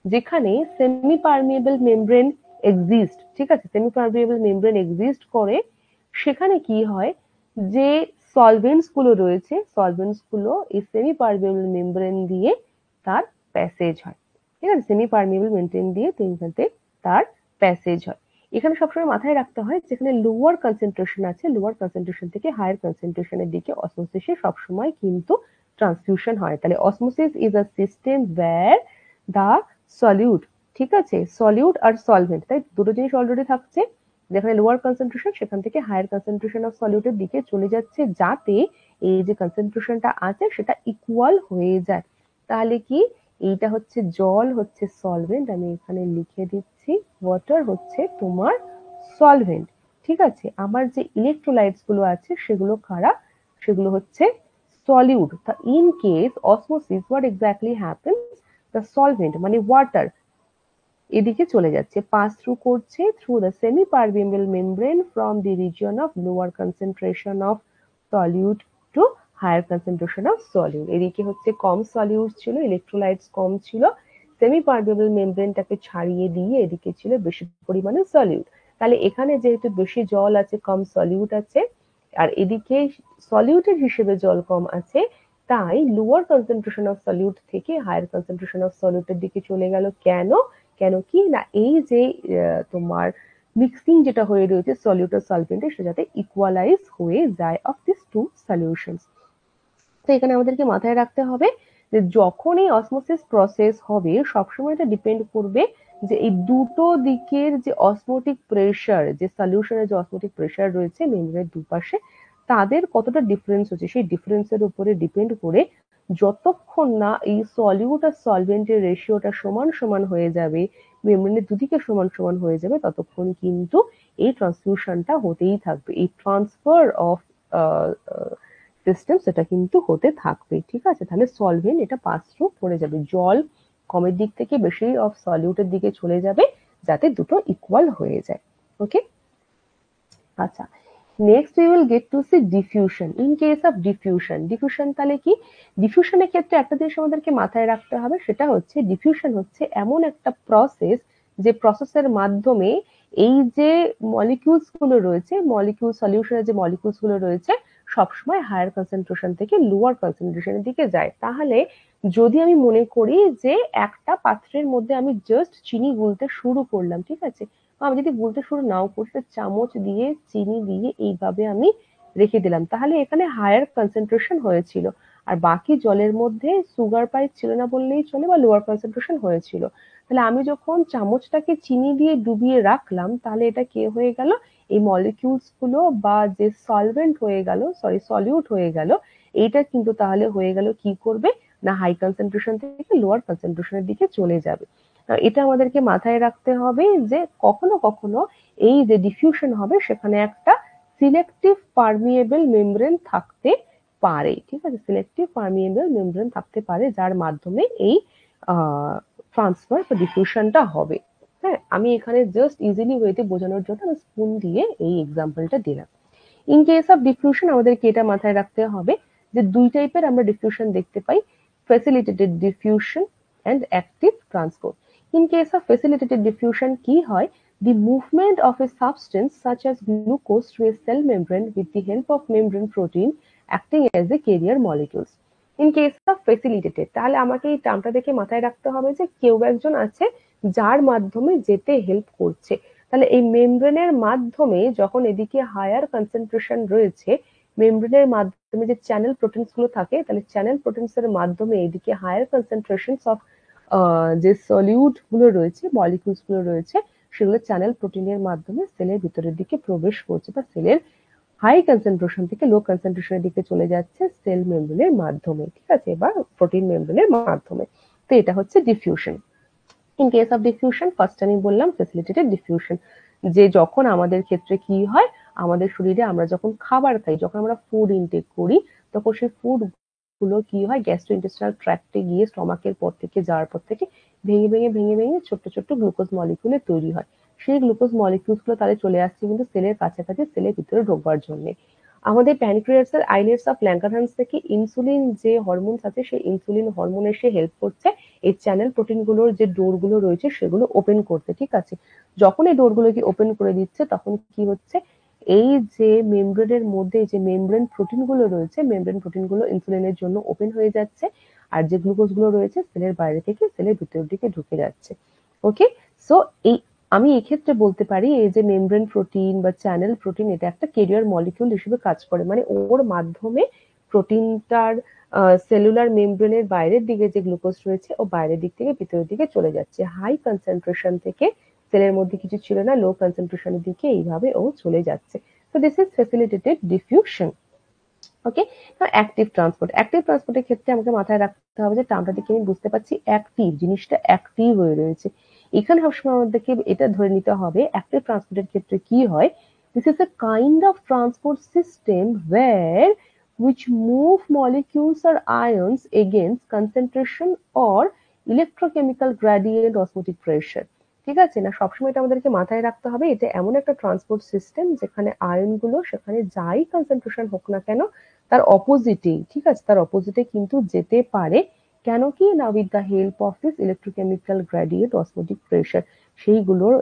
যেখানে সেমি পারমিয়েবল মেমব্রেন এক্সিস্ট। ঠিক আছে, সেমি পারমিয়েবল মেমব্রেন এক্সিস্ট করে। সেখানে কি হয়, যে সলভেন্টস গুলো রয়েছে, সলভেন্টস গুলো এই সেমি পারমিয়েবল মেমব্রেন দিয়ে তার প্যাসেজ হয়। ঠিক আছে, সেমি পারমিয়েবল মেমব্রেন দিয়ে তার প্যাসেজ হয়। এখানে সবসময় মাথায় রাখতে হয় যেখানে লোয়ার কনসেন্ট্রেশন আছে, লোয়ার কনসেন্ট্রেশন থেকে হায়ার কনসেন্ট্রেশনের দিকে অসমোসিসে সবসময় কিন্তু ট্রান্সফিউশন হয়। তাহলে osmosis is a system where the solute, ঠিক আছে, সলিউট আর সলভেন্ট, তাই দুটো জিনিস অলরেডি থাকছে, যেখানে লোয়ার কনসেন্ট্রেশন সেখান থেকে হায়ার কনসেন্ট্রেশন অফ সলিউটের দিকে চলে যাচ্ছে, যাতে এই যে কনসেন্ট্রেশনটা আছে সেটা ইকুয়াল হয়ে যায়। তাহলে কি, এইটা হচ্ছে জল হচ্ছে সলভেন্ট, আমি এখানে লিখে দিচ্ছি, ওয়াটার হচ্ছে তোমার সলভেন্ট। ঠিক আছে, আমার যে ইলেকট্রোলাইটস গুলো আছে সেগুলো কারা, সেগুলো হচ্ছে solute. In case osmosis what exactly happens, the solvent মানে ওয়াটার এদিকে চলে যাচ্ছে, পাস থ্রু করছে through the semi permeable membrane from the region of lower concentration of solute to higher concentration of solute. এদিকে হচ্ছে কম সলিউট ছিল, electrolytes কম ছিল, semi permeable মেমব্রেনটাকে ছাড়িয়ে দিয়ে এদিকে ছিল বেশি পরিমাণে সলিউট। তাহলে এখানে যেহেতু বেশি জল আছে, কম সলিউট আছে, আর এদিকে সলিউটের হিসেবে জল কম আছে, তাই লোয়ার কনসেন্ট্রেশন অফ সলিউট থেকে হায়ার কনসেন্ট্রেশন অফ সলিউটের দিকে চলে গেল। কেন, কেন কি না, এই যে তোমার মিক্সিং যেটা হয়ে রয়েছে সলিউট আর সলভেন্টের, সেটা যাতে ইকুয়ালাইজ হয়ে যায় অফ দিস টু সলিউশনস। তো এখানে আমাদেরকে মাথায় রাখতে হবে যে যখন এই অসমোসিস প্রসেস হবে, সবসময় এটা ডিপেন্ড করবে যে এই দুটো দিকের যে অসমোটিক প্রেশার, যে সলিউশনের যে অসমোটিক প্রেশার রয়েছে মেমব্রেনের দুপাশে, তাদের কতটা ডিফারেন্স হচ্ছে, সেই ডিফারেন্সের উপরে ডিপেন্ড করে যতক্ষণ না এই সলিউট আর সলভেন্টের রেশিওটা সমান সমান হয়ে যাবে, মেমব্রেনের দুদিকে সমান সমান হয়ে যাবে, ততক্ষণ কিন্তু এই ট্রান্সফিউশনটা হতেই থাকবে, এই ট্রান্সফার অফ সিস্টেম সেটা কিন্তু হতে থাকবে। ঠিক আছে, তাহলে সলভেন্ট এটা পাস থ্রু করে যাবে, জল কমের দিক থেকে বেশি অফ সলিউটের দিকে চলে যাবে, যাতে দুটো ইকুয়াল হয়ে যায়। ওকে, আচ্ছা, next we will get to see diffusion. In case of diffusion, diffusion তাহলে কি, ডিফিউশনের ক্ষেত্রে একটা জিনিস আমাদেরকে মাথায় রাখতে হবে, সেটা হচ্ছে ডিফিউশন হচ্ছে এমন একটা প্রসেস, যে প্রসেসের মাধ্যমে এই যে মলিকিউলস গুলো রয়েছে, মলিকিউল সলিউশনের যে মলিকিউলস গুলো রয়েছে, সবসময় হায়ার কনসেন্ট্রেশন থেকে লোয়ার কনসেন্ট্রেশনের দিকে যায়। তাহলে যদি আমি মনে করি যে একটা পাত্রের মধ্যে আমি জাস্ট চিনি গুলতে শুরু করলাম, ঠিক আছে, আমি যদি গুলতে শুরু নাও করি, চামচ দিয়ে চিনি দিয়ে এইভাবে আমি রেখে দিলাম, তাহলে এখানে হায়ার কনসেন্ট্রেশন হয়েছিল। আর বাকি জলের মধ্যে সুগার পাইপ ছিল না বললেই চলে বা লোয়ার কনসেন্ট্রেশন হয়েছিল। তাহলে আমি যখন চামচটাকে চিনি দিয়ে ডুবিয়ে রাখলাম তাহলে এটা কি হয়ে গেল, এই মলিকিউলস গুলো বা যে সলভেন্ট হয়ে গেল, সরি সলিউট হয়ে গেল, এইটা কিন্তু তাহলে হয়ে গেল কি করবে না হাই কনসেন্ট্রেশন থেকে লোয়ার কনসেন্ট্রেশনের দিকে চলে যাবে। এটা আমাদেরকে মাথায় রাখতে হবে যে কখনো কখনো এই যে ডিফিউশন হবে সেখানে একটা সিলেক্টিভ পারমিয়েবল মেমব্রেন থাকতে পারে, ঠিক আছে, সিলেক্টিভ পারমিয়েবল মেমব্রেন থাকতে পারে যার মাধ্যমে এই ট্রান্সফার বা ডিফিউশনটা হবে। হ্যাঁ, আমি এখানে জাস্ট ইজিলি ওয়েতে বোঝানোর জন্য আমি স্পুন দিয়ে এই এক্সাম্পলটা দিলাম। ইন কেস অফ ডিফিউশন আমাদেরকে এটা মাথায় রাখতে হবে যে দুই টাইপের আমরা ডিফিউশন দেখতে পাই, facilitated diffusion and active transport. In case of facilitated diffusion কি হয়, the movement of a substance such as glucose through a cell membrane with the help of membrane protein acting as a carrier molecules. In case of facilitated, তাহলে আমাকে এই টার্মটা দেখে মাথায় রাখতে হবে যে কেউ একজন আছে যার মাধ্যমে যেতে হেল্প করছে। তাহলে এই মেমব্রেনের মাধ্যমে যখন এদিকে হায়ার কনসেন্ট্রেশন রয়েছে, মেমব্রেনের মাধ্যমে যে চ্যানেল প্রোটিনস গুলো থাকে, তাহলে চ্যানেল প্রোটিনস এর মাধ্যমে এদিকে হায়ার কনসেন্ট্রেশন অফ যে সলিউট গুলো রয়েছে, মলিকিউলস গুলো রয়েছে, সেগুলো চ্যানেল প্রোটিনের মাধ্যমে সেলের ভিতরের দিকে প্রবেশ করছে বা সেলের হাই কনসেন্ট্রেশন থেকে লো কনসেন্ট্রেশনের দিকে চলে যাচ্ছে সেল মেমব্রেনের মাধ্যমে, ঠিক আছে, বা প্রোটিন মেমব্রেনের মাধ্যমে। তো এটা হচ্ছে diffusion. In case of diffusion first আমি বললাম ফ্যাসিলিটেটেড ডিফিউশন, যে যখন আমাদের ক্ষেত্রে কি হয়, আমাদের শরীরে আমরা যখন খাবার খাই, যখন আমরা ফুড ইনটেক করি, তখন সেই ফুড গুলো কি হয় গ্যাস্ট্রোইন্টেস্টিনাল ট্র্যাক্টে গিয়ে স্টমাকের পর থেকে যাওয়ার পর থেকে ভেঙে ভেঙে ভেঙে ভেঙে ছোট্ট ছোট্ট গ্লুকোজ মলিকিউলে তৈরি হয়। সেই গ্লুকোজ মলিকিউলস গুলো তাহলে চলে আসছে কিন্তু সেলের কাছাকাছি, সেলের ভিতরে ঢোকবার জন্য। আমাদের প্যানক্রিয়াসের আইলেটস অফ ল্যাঙ্গারহ্যান্স থেকে ইনসুলিন যে হরমোনস আছে সেই ইনসুলিন হরমোন এসে হেল্প করছে এই চ্যানেল প্রোটিন গুলোর যে ডোর গুলো রয়েছে সেগুলো ওপেন করতে, ঠিক আছে। যখন এই ডোর গুলোকে ওপেন করে দিচ্ছে তখন কি হচ্ছে, এই যে মেমব্রেনের মধ্যে যে মেমব্রেন প্রোটিন গুলো রয়েছে, মেমব্রেন প্রোটিন গুলো ইনসুলিনের জন্য ওপেন হয়ে যাচ্ছে, আর যে গ্লুকোজ গুলো রয়েছে সেলের বাইরে থেকে সেলের ভিতরের দিকে ঢুকে যাচ্ছে। ওকে, সো এই আমি এক্ষেত্রে বলতে পারি এই যে মেমব্রেন প্রোটিন বা চ্যানেল প্রোটিন এটা একটা ক্যারিয়ার মলিকিউল হিসেবে কাজ করে, মানে ওর মাধ্যমে প্রোটিনটার সেলুলার মেমব্রেনের বাইরের দিকে যে গ্লুকোজ রয়েছে ও বাইরের দিক থেকে ভিতরের দিকে চলে যাচ্ছে, হাই কনসেন্ট্রেশন থেকে সেলের মধ্যে কিছু ছিল না লো কনসেন্ট্রেশনের দিকে এইভাবে ও চলে যাচ্ছে। তো this is facilitated diffusion. Okay, active transport, active ট্রান্সপোর্টের ক্ষেত্রে আমাকে মাথায় রাখতে হবে যে টার্মটা দেখে আমি বুঝতে পারছি অ্যাক্টিভ, জিনিসটা অ্যাক্টিভ হয়ে রয়েছে। এখানে সবসময় আমাদেরকে এটা ধরে নিতে হবে অ্যাক্টিভ ট্রান্সপোর্টের ক্ষেত্রে কি হয়, this is a kind of transport system where which move molecules or ions against concentration or electrochemical gradient osmotic pressure। ঠিক আছে না, সবসময় এটা আমাদেরকে মাথায় রাখতে হবে এটা এমন একটা ট্রান্সপোর্ট সিস্টেম যেখানে আয়ন গুলো সেখানে যাই কনসেন্ট্রেশন হোক না কেন তার অপোজিটে, ঠিক আছে, তার অপোজিটে কিন্তু যেতে পারে। কেন কি না, with the help of this electrochemical gradient osmotic pressure, সেইগুলোর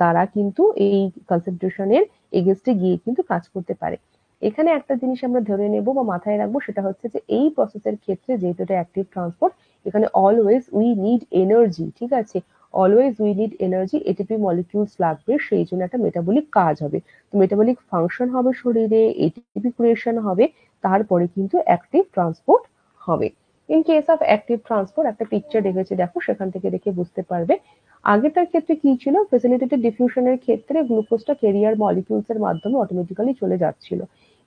দ্বারা কিন্তু এই কনসেন্ট্রেশনের এগেনস্টে গিয়ে কিন্তু কাজ করতে পারে। এখানে একটা জিনিস আমরা ধরে নেব বা মাথায় রাখবো, সেটা হচ্ছে যে এই প্রসেসের ক্ষেত্রে যেহেতু এটা অ্যাক্টিভ ট্রান্সপোর্ট, এখানে অলওয়েজ উই নিড এনার্জি, ঠিক আছে, always we need energy, ATP molecules লাগবে, সেই জন্য একটা মেটাবলিক কাজ হবে, তো মেটাবলিক ফাংশন হবে শরীরে, এটিপি ক্রিয়েশন হবে, তারপরে কিন্তু অ্যাক্টিভ ট্রান্সপোর্ট হবে। In case of active transport একটা পিকচার রেখেছি দেখো, সেখান থেকে দেখে বুঝতে পারবে। আগেটার ক্ষেত্রে কি ছিল, ফ্যাসিলিটেটেড ডিফিউশনের ক্ষেত্রে গ্লুকোজটা ক্যারিয়ার মলিকিউলস এর মাধ্যমে অটোমেটিক্যালি চলে যাচ্ছিল।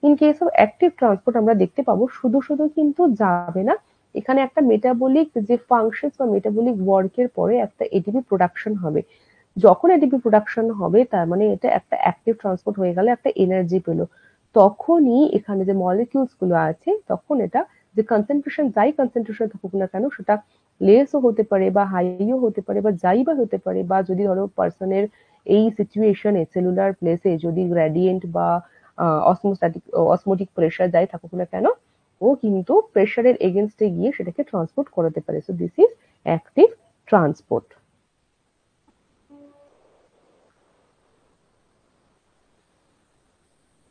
In case of active transport আমরা দেখতে পাবো শুধু শুধু কিন্তু যাবে না, এখানে একটা মেটাবলিক যে ফাংশন বা মেটাবলিক ওয়ার্কের পরে একটা এটিপি প্রোডাকশন হবে। যখন এটিপি প্রোডাকশন হবে তার মানে এটা একটা অ্যাক্টিভ ট্রান্সপোর্ট হয়ে গেল, একটা এনার্জি পেলো। তখনই এখানে যে মলিকিউলস গুলো আছে তখন এটা যে কনসেন্ট্রেশন, যাই কনসেন্ট্রেশন থাকুক না কেন, সেটা লেসও হতে পারে বা হাইও হতে পারে বা যাই বা হতে পারে, বা যদি ধরো পার্সনের এই সিচুয়েশনে সেলুলার প্লেসে যদি গ্রেডিয়েন্ট বা অসমোস্ট্যাটিক অসমোটিক প্রেসার যাই থাকুক না কেন, ও কিন্তু প্রেসারের এগেনস্টে গিয়ে সেটাকে ট্রান্সপোর্ট করাতে পারে। So this is active transport.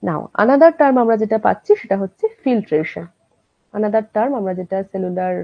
Now another term আমরা যেটা পাচ্ছি সেটা হচ্ছে ফিল্ট্রেশন। আনাদার টার্ম আমরা যেটা সেলুলার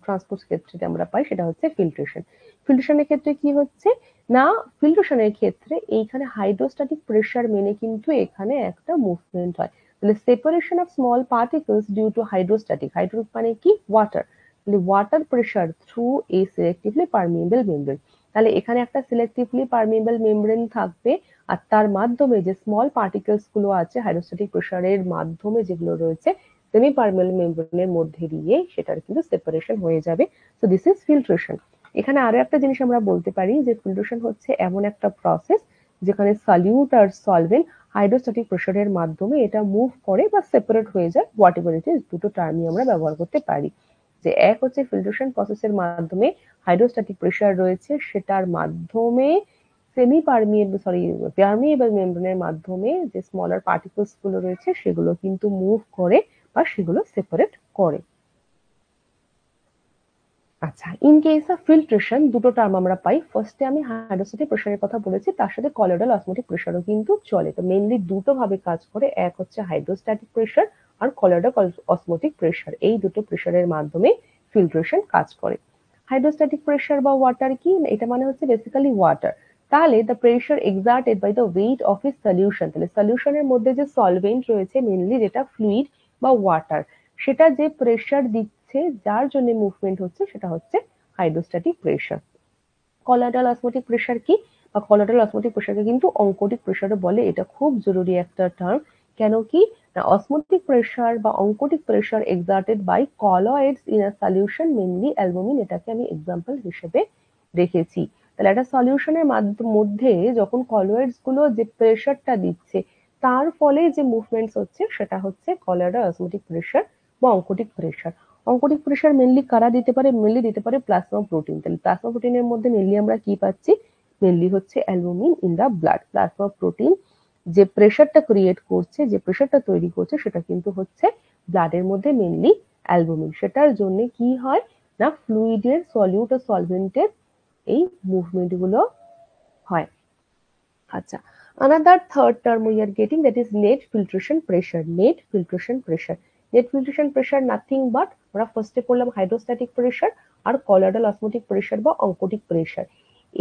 ট্রান্সপোর্ট ক্ষেত্রে আমরা পাই সেটা হচ্ছে ফিল্ট্রেশন। ফিল্ট্রেশনের ক্ষেত্রে কি হচ্ছে না, ফিল্ট্রেশনের ক্ষেত্রে এইখানে হাইড্রোস্ট্যাটিক প্রেসার মেনে কিন্তু এখানে একটা মুভমেন্ট হয়। তাহলে separation of small particles due to hydrostatic, hydrostatic মানে কি ওয়াটার, তাহলে water pressure through a selectively permeable membrane. তাহলে এখানে একটা সিলেক্টিভলি পারমিয়েবল মেমব্রেন থাকবে, আর তার মাধ্যমে যে স্মল পার্টিকলস গুলো আছে হাইড্রোস্ট্যাটিক প্রেসারের মাধ্যমে যেগুলো রয়েছে সেমি পারমিয়েবল মেমব্রেনের মধ্যে দিয়ে সেটার কিন্তু সেপারেশন হয়ে যাবে। So this is filtration. এখানে আরো একটা জিনিস আমরা বলতে পারি যে ফিল্ট্রেশন হচ্ছে এমন একটা প্রসেস যেখানে সলিউট আর সলভেন্ট হাইড্রোস্ট্যাটিক প্রেসারের মাধ্যমে এটা মুভ করে বা সেপারেট হয়ে যায়, হোয়াট এভার ইট ইজ, দুটো টার্মই আমরা ব্যবহার করতে পারি। যে এক হচ্ছে ফিল্ট্রেশন প্রসেসের মাধ্যমে হাইড্রোস্ট্যাটিক প্রেসার রয়েছে সেটার মাধ্যমে সেমি পারমিয়েবল পারমিয়েবল মেমব্রেনের মাধ্যমে যে স্মলার পার্টিকলস গুলো রয়েছে সেগুলো কিন্তু মুভ করে বা সেগুলো সেপারেট করে। আচ্ছা, ইন কেস অফ ফিল্ট্রেশন দুটো টার্ম আমরা পাই। ফার্স্টে আমি হাইড্রোস্ট্যাটিক প্রেসারের কথা বলেছি, তার সাথে কলোয়েডাল অসমোটিক প্রেসারও কিন্তু চলে। তো মেইনলি দুটো ভাবে কাজ করে, এক হচ্ছে হাইড্রোস্ট্যাটিক প্রেসার আর কলোয়েডাল অসমোটিক প্রেসার, এই দুটো প্রেসারের মাধ্যমে ফিল্ট্রেশন কাজ করে। হাইড্রোস্ট্যাটিক প্রেসার বা ওয়াটার কি, এটা মানে হচ্ছে বেসিক্যালি ওয়াটার। তাহলে the pressure exerted by the weight of is solution, তাহলে সলিউশনের মধ্যে যে সলভেন্ট রয়েছে মেইনলি যেটা ফ্লুইড বা ওয়াটার, সেটা যে প্রেসার দিচ্ছে যার জন্য মুভমেন্ট হচ্ছে সেটা হচ্ছে hydrostatic pressure. Colloidal osmotic pressure কি, বা কলোয়েডাল অসমোটিক প্রেসারকে কিন্তু অঙ্কোটিক প্রেসারও বলে, এটা খুব জরুরি একটা টার্ম। কেন কি না, অসমোটিক প্রেসার বা oncotic pressure exerted by colloids in a solution, mainly albumin, এটাকে আমি এক্সাম্পল হিসেবে রেখেছি। তাহলে একটা সলিউশনের মধ্যে যখন কলয়েডস গুলো যে প্রেসারটা দিচ্ছে তার ফলে যে মুভমেন্টস হচ্ছে সেটা হচ্ছে কলোয়েডাল অসমোটিক প্রেসার বা অঙ্কোটিক প্রেসার। অঙ্কোটিক প্রেসার মেনলি কারা দিতে পারে, মেনলি দিতে পারে প্লাজমা প্রোটিন। তাহলে প্লাজমা প্রোটিনের মধ্যে মেনলি আমরা কি পাচ্ছি, মেনলি হচ্ছে albumin in the blood. Plasma protein যে প্রেসারটা ক্রিয়েট করছে, যে প্রেসারটা তৈরি করছে সেটা কিন্তু হচ্ছে ব্লাডের মধ্যে মেনলি অ্যালবুমিন। সেটার জন্য কি হয় না, ফ্লুইডের সলিউট ও সলভেন্টের এই মুভমেন্ট গুলো হয়। আচ্ছা, another third term we are getting, that is net filtration pressure, net filtration pressure। net filtration pressure nothing but আমরা ফার্স্টে পড়লাম হাইড্রোস্ট্যাটিক প্রেসার আর কলোয়েডাল অসমোটিক প্রেসার বা অঙ্কোটিক প্রেসার,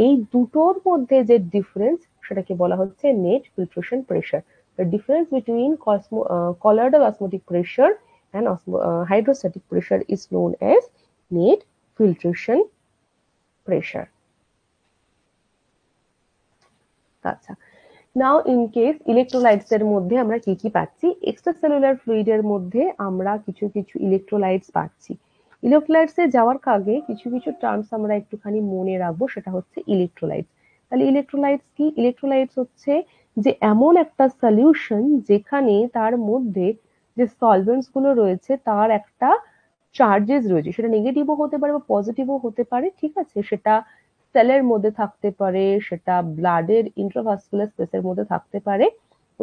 এই দুটোর মধ্যে যে ডিফারেন্স সেটাকে বলা হচ্ছে net filtration pressure. the difference between colloidal osmotic pressure and hydrostatic pressure is known as net filtration pressure। আচ্ছা, নাও ইন কেস ইলেকট্রোলাইটস এর মধ্যে আমরা কি কি পাচ্ছি, এক্সট্রাসেলুলার ফ্লুইড এর মধ্যে আমরা কিছু কিছু ইলেকট্রোলাইটস পাচ্ছি। ইলেকট্রোলাইটস এ যাওয়ার আগে কিছু কিছু টার্মস আমরা একটুখানি মনে রাখবো, সেটা হচ্ছে ইলেকট্রোলাইটস। তাহলে ইলেকট্রোলাইটস কি, ইলেকট্রোলাইটস হচ্ছে যে এমন একটা সলিউশন যেখানে তার মধ্যে যে সলভেন্টস গুলো রয়েছে তার একটা চার্জেস রয়েছে, সেটা নেগেটিভও হতে পারে বা পজিটিভও হতে পারে, ঠিক আছে, সেটা সেলের মধ্যে থাকতে পারে, সেটা ব্লাডের ইন্ট্রাভাস্কুলার স্পেসের মধ্যে থাকতে পারে।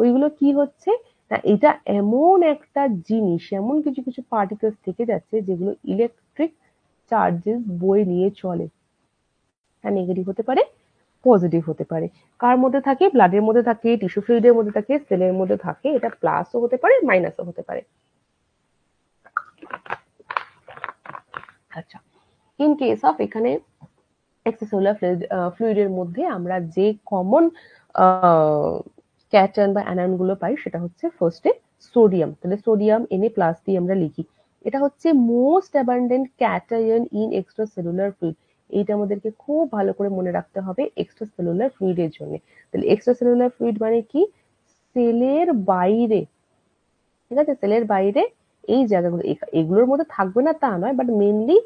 ওইগুলো কি হচ্ছে না, এটা এমন একটা জিনিস, এমন কিছু কিছু পার্টিকেলস থেকে যাচ্ছে যেগুলো ইলেকট্রিক চার্জেস বয়ে নিয়ে চলে, হ্যাঁ, নেগেটিভ হতে পারে, পজিটিভ হতে পারে। কার মধ্যে থাকে, ব্লাডের মধ্যে থাকে, টিস্যু ফ্লুইডের মধ্যে থাকে, সেলের মধ্যে থাকে, এটা প্লাসও হতে পারে মাইনাসও হতে পারে। আচ্ছা, ইন কেস অফ এখানে এক্সট্রাসেলুলার ফ্লুইডের মধ্যে আমরা যে কমন ক্যাটায়ন বা অ্যানায়ন গুলো পাই সেটা হচ্ছে ফার্স্টে সোডিয়াম। তাহলে সোডিয়াম Na+ দিয়ে আমরা লিখি, এটা হচ্ছে most abundant cation in extracellular fluid. এইটা আমাদেরকে খুব ভালো করে মনে রাখতে হবে এক্সট্রাসেলুলার ফ্লুইডের জন্য। তাহলে এক্সট্রাসেলুলার ফ্লুইড মানে কি, সেলের বাইরে, ঠিক আছে, সেলের বাইরে এই জায়গাগুলো, এগুলোর মধ্যে থাকবে না তা নয়, বাট মেনলি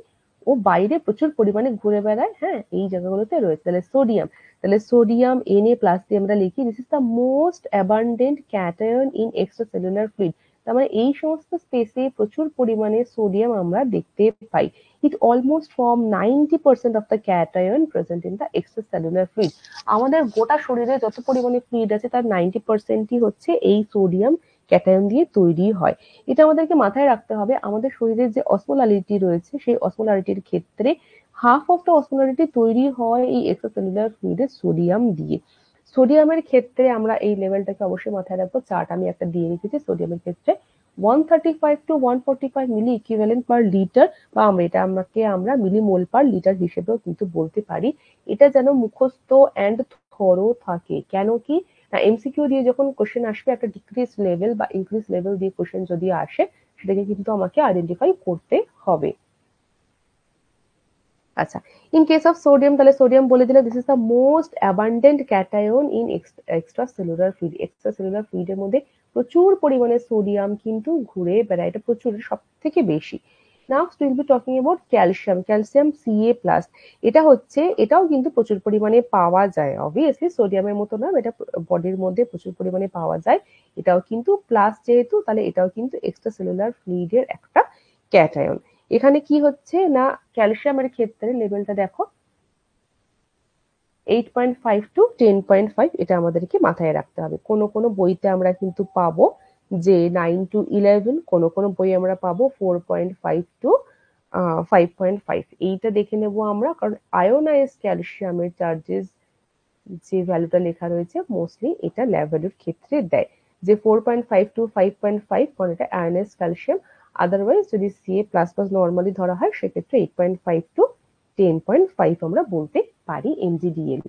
ও বাইরে প্রচুর পরিমাণে ঘুরে বেড়ায়, হ্যাঁ, এই জায়গাগুলোতে রয়েছে। তাহলে সোডিয়াম, তাহলে সোডিয়াম Na+ দিয়ে আমরা লিখি, this is the most abundant cation in extracellular fluid. তার মানে এই সমস্ত স্পেসে প্রচুর পরিমাণে সোডিয়াম আমরা দেখতে পাই। It almost from 90% of the cation present in the extracellular fluid. আমাদের গোটা শরীরে যত পরিমাণে ফ্লুইড আছে তার 90%ই হচ্ছে এই সোডিয়াম ক্যাটায়ন দিয়ে তৈরি হয়। এটা আমাদেরকে মাথায় রাখতে হবে, আমাদের শরীরের যে অসমোলারিটি রয়েছে সেই অসমোলারিটির ক্ষেত্রে হাফ অফ দ্য অসমোলারিটি তৈরি হয় এই এক্সট্রাসেলুলার ফ্লুইডে সোডিয়াম দিয়ে। সোডিয়ামের ক্ষেত্রে আমরা এই লেভেলটাকে অবশ্যই মাথায় রাখবো, চার্ট আমি একটা দিয়ে রেখেছি। সোডিয়ামের ক্ষেত্রে 135 to 145 milli equivalent per litre, বা আমরা মিলিমোল পার লিটার হিসেবেও কিন্তু বলতে পারি। এটা যেন মুখস্থ এন্ড থরো থাকে। কেন কি এমসিকিউ দিয়ে যখন কোশ্চেন আসবে একটা ডিক্রিজ লেভেল বা ইনক্রিজ লেভেল দিয়ে কোশ্চেন যদি আসে সেটাকে কিন্তু আমাকে আইডেন্টিফাই করতে হবে। আচ্ছা, ইন কেস অফ সোডিয়াম, তাহলে সোডিয়াম বলে দিলে this is the most abundant cation in extra cellular fluid. Extracellular ফ্লুইডের মধ্যে প্রচুর পরিমাণে সোডিয়াম কিন্তু ঘুরে বেড়ায়, এটা প্রচুর, সব থেকে বেশি। Now will be talking about calcium. Calcium Ca+, এটা হচ্ছে, এটাও কিন্তু প্রচুর পরিমাণে পাওয়া যায়। অবভিয়াসলি সোডিয়ামের মতো না, এটা বডির মধ্যে প্রচুর পরিমাণে পাওয়া যায়। এটাও কিন্তু প্লাস যেহেতু, তাহলে এটাও কিন্তু এক্সট্রা সেলুলার ফ্লুইডের একটা ক্যাটায়ন। এখানে কি হচ্ছে না, ক্যালসিয়ামের ক্ষেত্রে লেভেলটা দেখো 8.5 টু 10.5, এটা আমাদেরকে মাথায় রাখতে হবে। কোন কোন বইতে আমরা কিন্তু পাবো যে 9 টু 11, কোন কোন বই আমরা পাবো 4.5 টু 5.5। এইটা দেখে নেব আমরা, কারণ আয়োনাইজ ক্যালসিয়ামের চার্জেস যে ভ্যালুটা লেখা রয়েছে মোস্টলি এটা ল্যাব ভ্যালুর ক্ষেত্রে দেয়, যে 4.5 টু 5.5, কারণ এটা আয়োনাইজ ক্যালসিয়াম। আদারওয়াইজ যদি Ca++ নর্মালি ধরা হয় সেক্ষেত্রে 8.5 টু 10.5 আমরা বলতে পারি mgdl।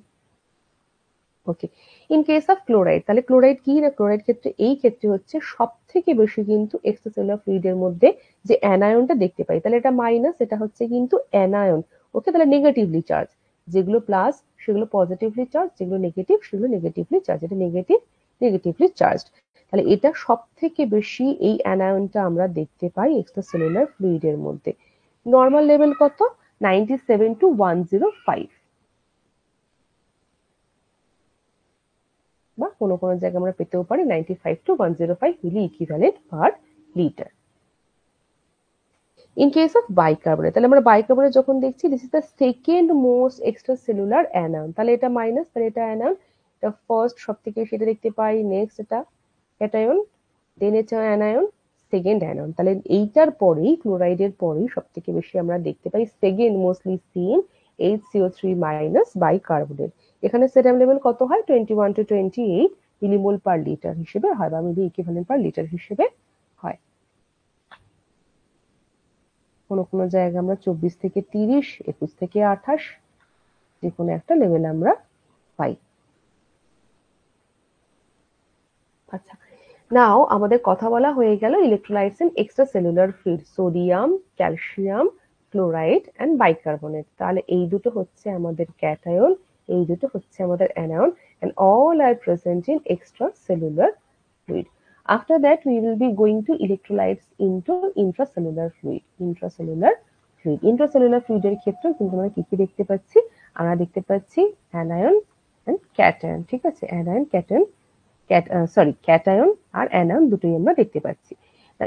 Okay, in case of chloride, তাহলে ক্লোরাইড কি না, ক্লোরাইড ক্ষেত্রে এই ক্ষেত্রে হচ্ছে সব থেকে বেশি কিন্তু এক্সট্রাসেলুলার ফ্লুইডের মধ্যে যে অ্যানায়নটা দেখতে পাই, তাহলে এটা মাইনাস, এটা হচ্ছে কিন্তু অ্যানায়ন। ওকে, তাহলে নেগেটিভলি চার্জ, যেগুলো প্লাস সেগুলো পজিটিভলি চার্জ, যেগুলো নেগেটিভ সেগুলো নেগেটিভলি চার্জ, এটা নেগেটিভলি চার্জড। তাহলে এটা সব থেকে বেশি এই অ্যানায়নটা আমরা দেখতে পাই এক্সট্রাসেলুলার ফ্লুইডের মধ্যে। নর্মাল লেভেল কত, 97 টু 105, বা কোনো কোনো জায়গায় আমরা পেতেও পারি 95 to 105 milli equivalent per litre. In case of bicarbonate, তাহলে আমরা বাইকার্বনেট যখন দেখছি this is the second most extra cellular anion, তাহলে এটা মাইনাস, তাহলে এটা অ্যানায়ন, এটা ফার্স্ট সব থেকে সেটা দেখতে পাই, নেক্সট এটা ক্যাটায়ন, দেন এটা অ্যানায়ন, সেকেন্ড অ্যানায়ন। তাহলে এইটার পরেই ক্লোরাইডের পরেই সব থেকে বেশি আমরা দেখতে পাই second mostly seen HCO3- bicarbonate. এখানে সেরাম লেভেল কত হয়, 21 টু 28 মিলিমোল পার লিটার হিসেবে হয়, বা মিলি ইকুইভ্যালেন্ট পার লিটার হিসেবে হয়। কোনো কোনো জায়গায় আমরা 24 থেকে 30, 21 থেকে 28, যে কোনো একটা লেভেল আমরা পাই। আচ্ছা, নাও আমাদের কথা বলা হয়ে গেল electrolytes in extra cellular fluid, sodium, calcium, chloride and bicarbonate. তাহলে এই দুটো হচ্ছে আমাদের ক্যাটায়ন, এই দুটো হচ্ছে আমাদের anion, and all are present in extracellular fluid. After that we will be going to electrolytes into intracellular fluid. Intracellular fluid এর ক্ষেত্রে কিন্তু আমরা কি কি দেখতে পাচ্ছি, আমরা দেখতে পাচ্ছি অ্যানায়ন এন্ড ক্যাটায়ন। ঠিক আছে, অ্যানায়ন ক্যাটায়ন, ক্যাটায়ন আর অ্যানায়ন দুটোই আমরা দেখতে পাচ্ছি।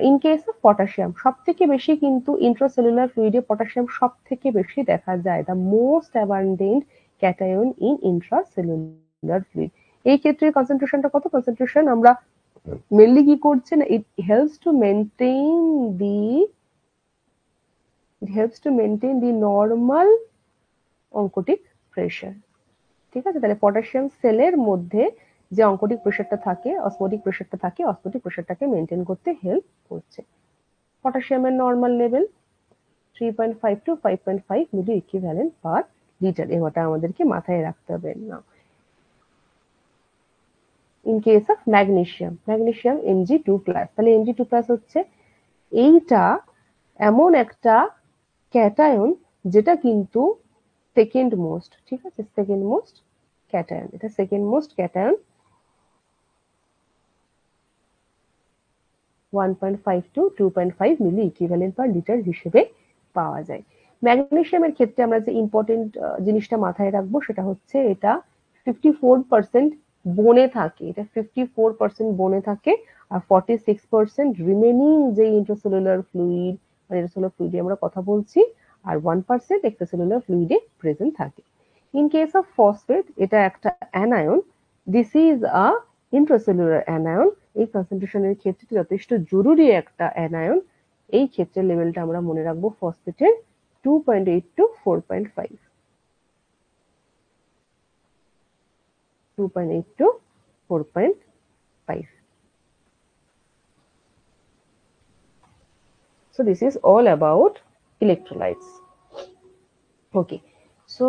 ইন কেস অফ পটাশিয়াম, সব থেকে বেশি কিন্তু ইন্ট্রাসেলুলার ফ্লুইডে পটাশিয়াম সব থেকে বেশি দেখা যায়, the most abundant cation in intracellular fluid. এই ক্ষেত্রে কনসেন্ট্রেশনটা কত, কনসেন্ট্রেশন আমরা মেনলি কি করছে না, it helps to maintain the normal oncotic pressure. ঠিক আছে, তাহলে পটাশিয়াম সেলের মধ্যে যে অঙ্কোটিক প্রেশারটা থাকে, অসমোটিক প্রেশারটা থাকে, অসমোটিক প্রেশারটাকে মেনটেন করতে হেল্প করছে। পটাশিয়ামের নর্মাল লেভেল 3.5 টু 5.5 মিলি ইকুইভ্যালেন্ট পার লিটার, এটা আমাদেরকে মাথায় রাখতে হবে না। In case of magnesium, Mg2+, তাহলে Mg2+ হচ্ছে এইটা এমন একটা ক্যাটায়ন যেটা কিন্তু সেকেন্ড মোস্ট, ঠিক আছে, সেকেন্ড মোস্ট ক্যাটায়ন, এটা সেকেন্ড মোস্ট ক্যাটায়ন, 1.5 টু 2.5 মিলি ইকুইভ্যালেন্ট পার লিটার হিসেবে পাওয়া যায়। ম্যাগনেসিয়ামের ক্ষেত্রে আমরা যে ইম্পর্টেন্ট জিনিসটা মাথায় রাখবো সেটা হচ্ছে এটা 54% বনে থাকে, এটা 54% বনে থাকে, আর 46% রিমেনিং যে ইন্ট্রাসেলুলার ফ্লুইড, মানে ইন্ট্রাসেলুলার ফ্লুইডে আমরা কথা বলছি, আর 1% এক্সট্রাসেলুলার ফ্লুইডে প্রেজেন্ট থাকে। ইন কেস অফ ফসফেট, এটা একটা anion, this is a intracellular anion, এই কনসেন্ট্রেশনের ক্ষেত্রে যথেষ্ট জরুরি একটা অ্যানায়ন। এই ক্ষেত্রে লেভেলটা আমরা মনে রাখবো ফসফেটের 2.8 two 4.5, 2.8 to 4.5. So this is all about electrolytes. Okay, so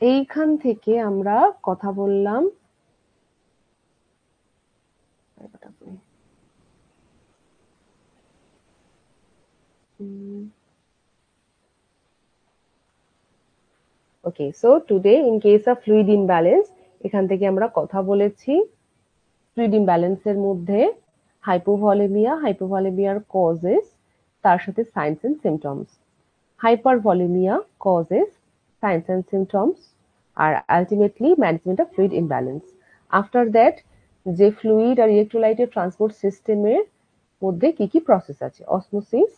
এইখান থেকে আমরা কথা বললাম okay, so today in case of fluid imbalance এখান থেকে আমরা কথা বলেছি ফ্লুইড ইমব্যালেন্সের মধ্যে হাইপোভলিমিয়ার কজেস, তার সাথে signs and symptoms. Hypervolaemia causes, signs and symptoms, আর ultimately management of fluid imbalance. After that যে ফ্লুইড আর ইলেকট্রোলাইটের ট্রান্সপোর্ট সিস্টেমের মধ্যে কি কি প্রসেস আছে, অসমোসিস,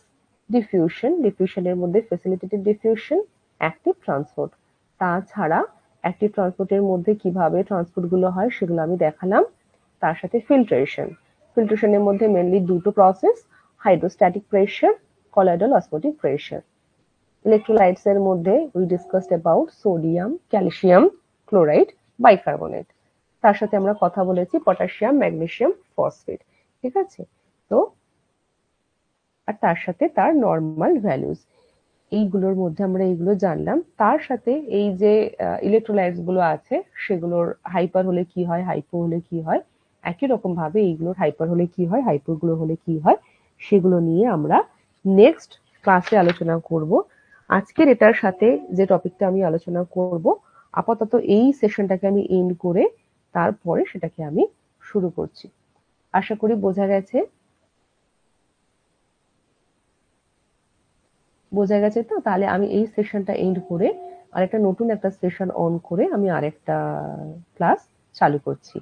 ডিফিউশনের মধ্যে ফ্যাসিলিটেটেড ডিফিউশন, অ্যাক্টিভ ট্রান্সপোর্ট। তাছাড়া অ্যাক্টিভ ট্রান্সপোর্টের মধ্যে কিভাবে ট্রান্সপোর্ট গুলো হয় সেগুলো আমি দেখালাম। তার সাথে ফিল্ট্রেশনের মধ্যে মেনলি দুটো process, hydrostatic pressure, colloidal osmotic pressure. Electrolytes এর মধ্যে we discussed about sodium, calcium, chloride, bicarbonate. তার সাথে আমরা কথা বলেছি পটাশিয়াম, ম্যাগনেসিয়াম, ফসফেট। ঠিক আছে, তো আর তার সাথে তার নর্মাল ভ্যালুস, এইগুলোর মধ্যে আমরা এইগুলো জানলাম। তার সাথে এই যে ইলেকট্রোলাইটস গুলো আছে সেগুলোর হাইপার হলে কি হয়, হাইপো হলে কি হয়, একই রকম ভাবে এইগুলোর হাইপার হলে কি হয়, হাইপো গুলো হলে কি হয়, সেগুলো নিয়ে আমরা নেক্সট ক্লাসে আলোচনা করব। আজকের এটার সাথে যে টপিকটা আমি আলোচনা করব, আপাতত এই সেশনটাকে আমি এন্ড করে তারপরে সেটাকে আমি শুরু করছি। আশা করি বোঝা গেছে। বোঝা গেছে তো? তাহলে আমি এই সেশনটা এন্ড করে আরেকটা নতুন একটা সেশন অন করে আমি আরেকটা ক্লাস চালু করছি।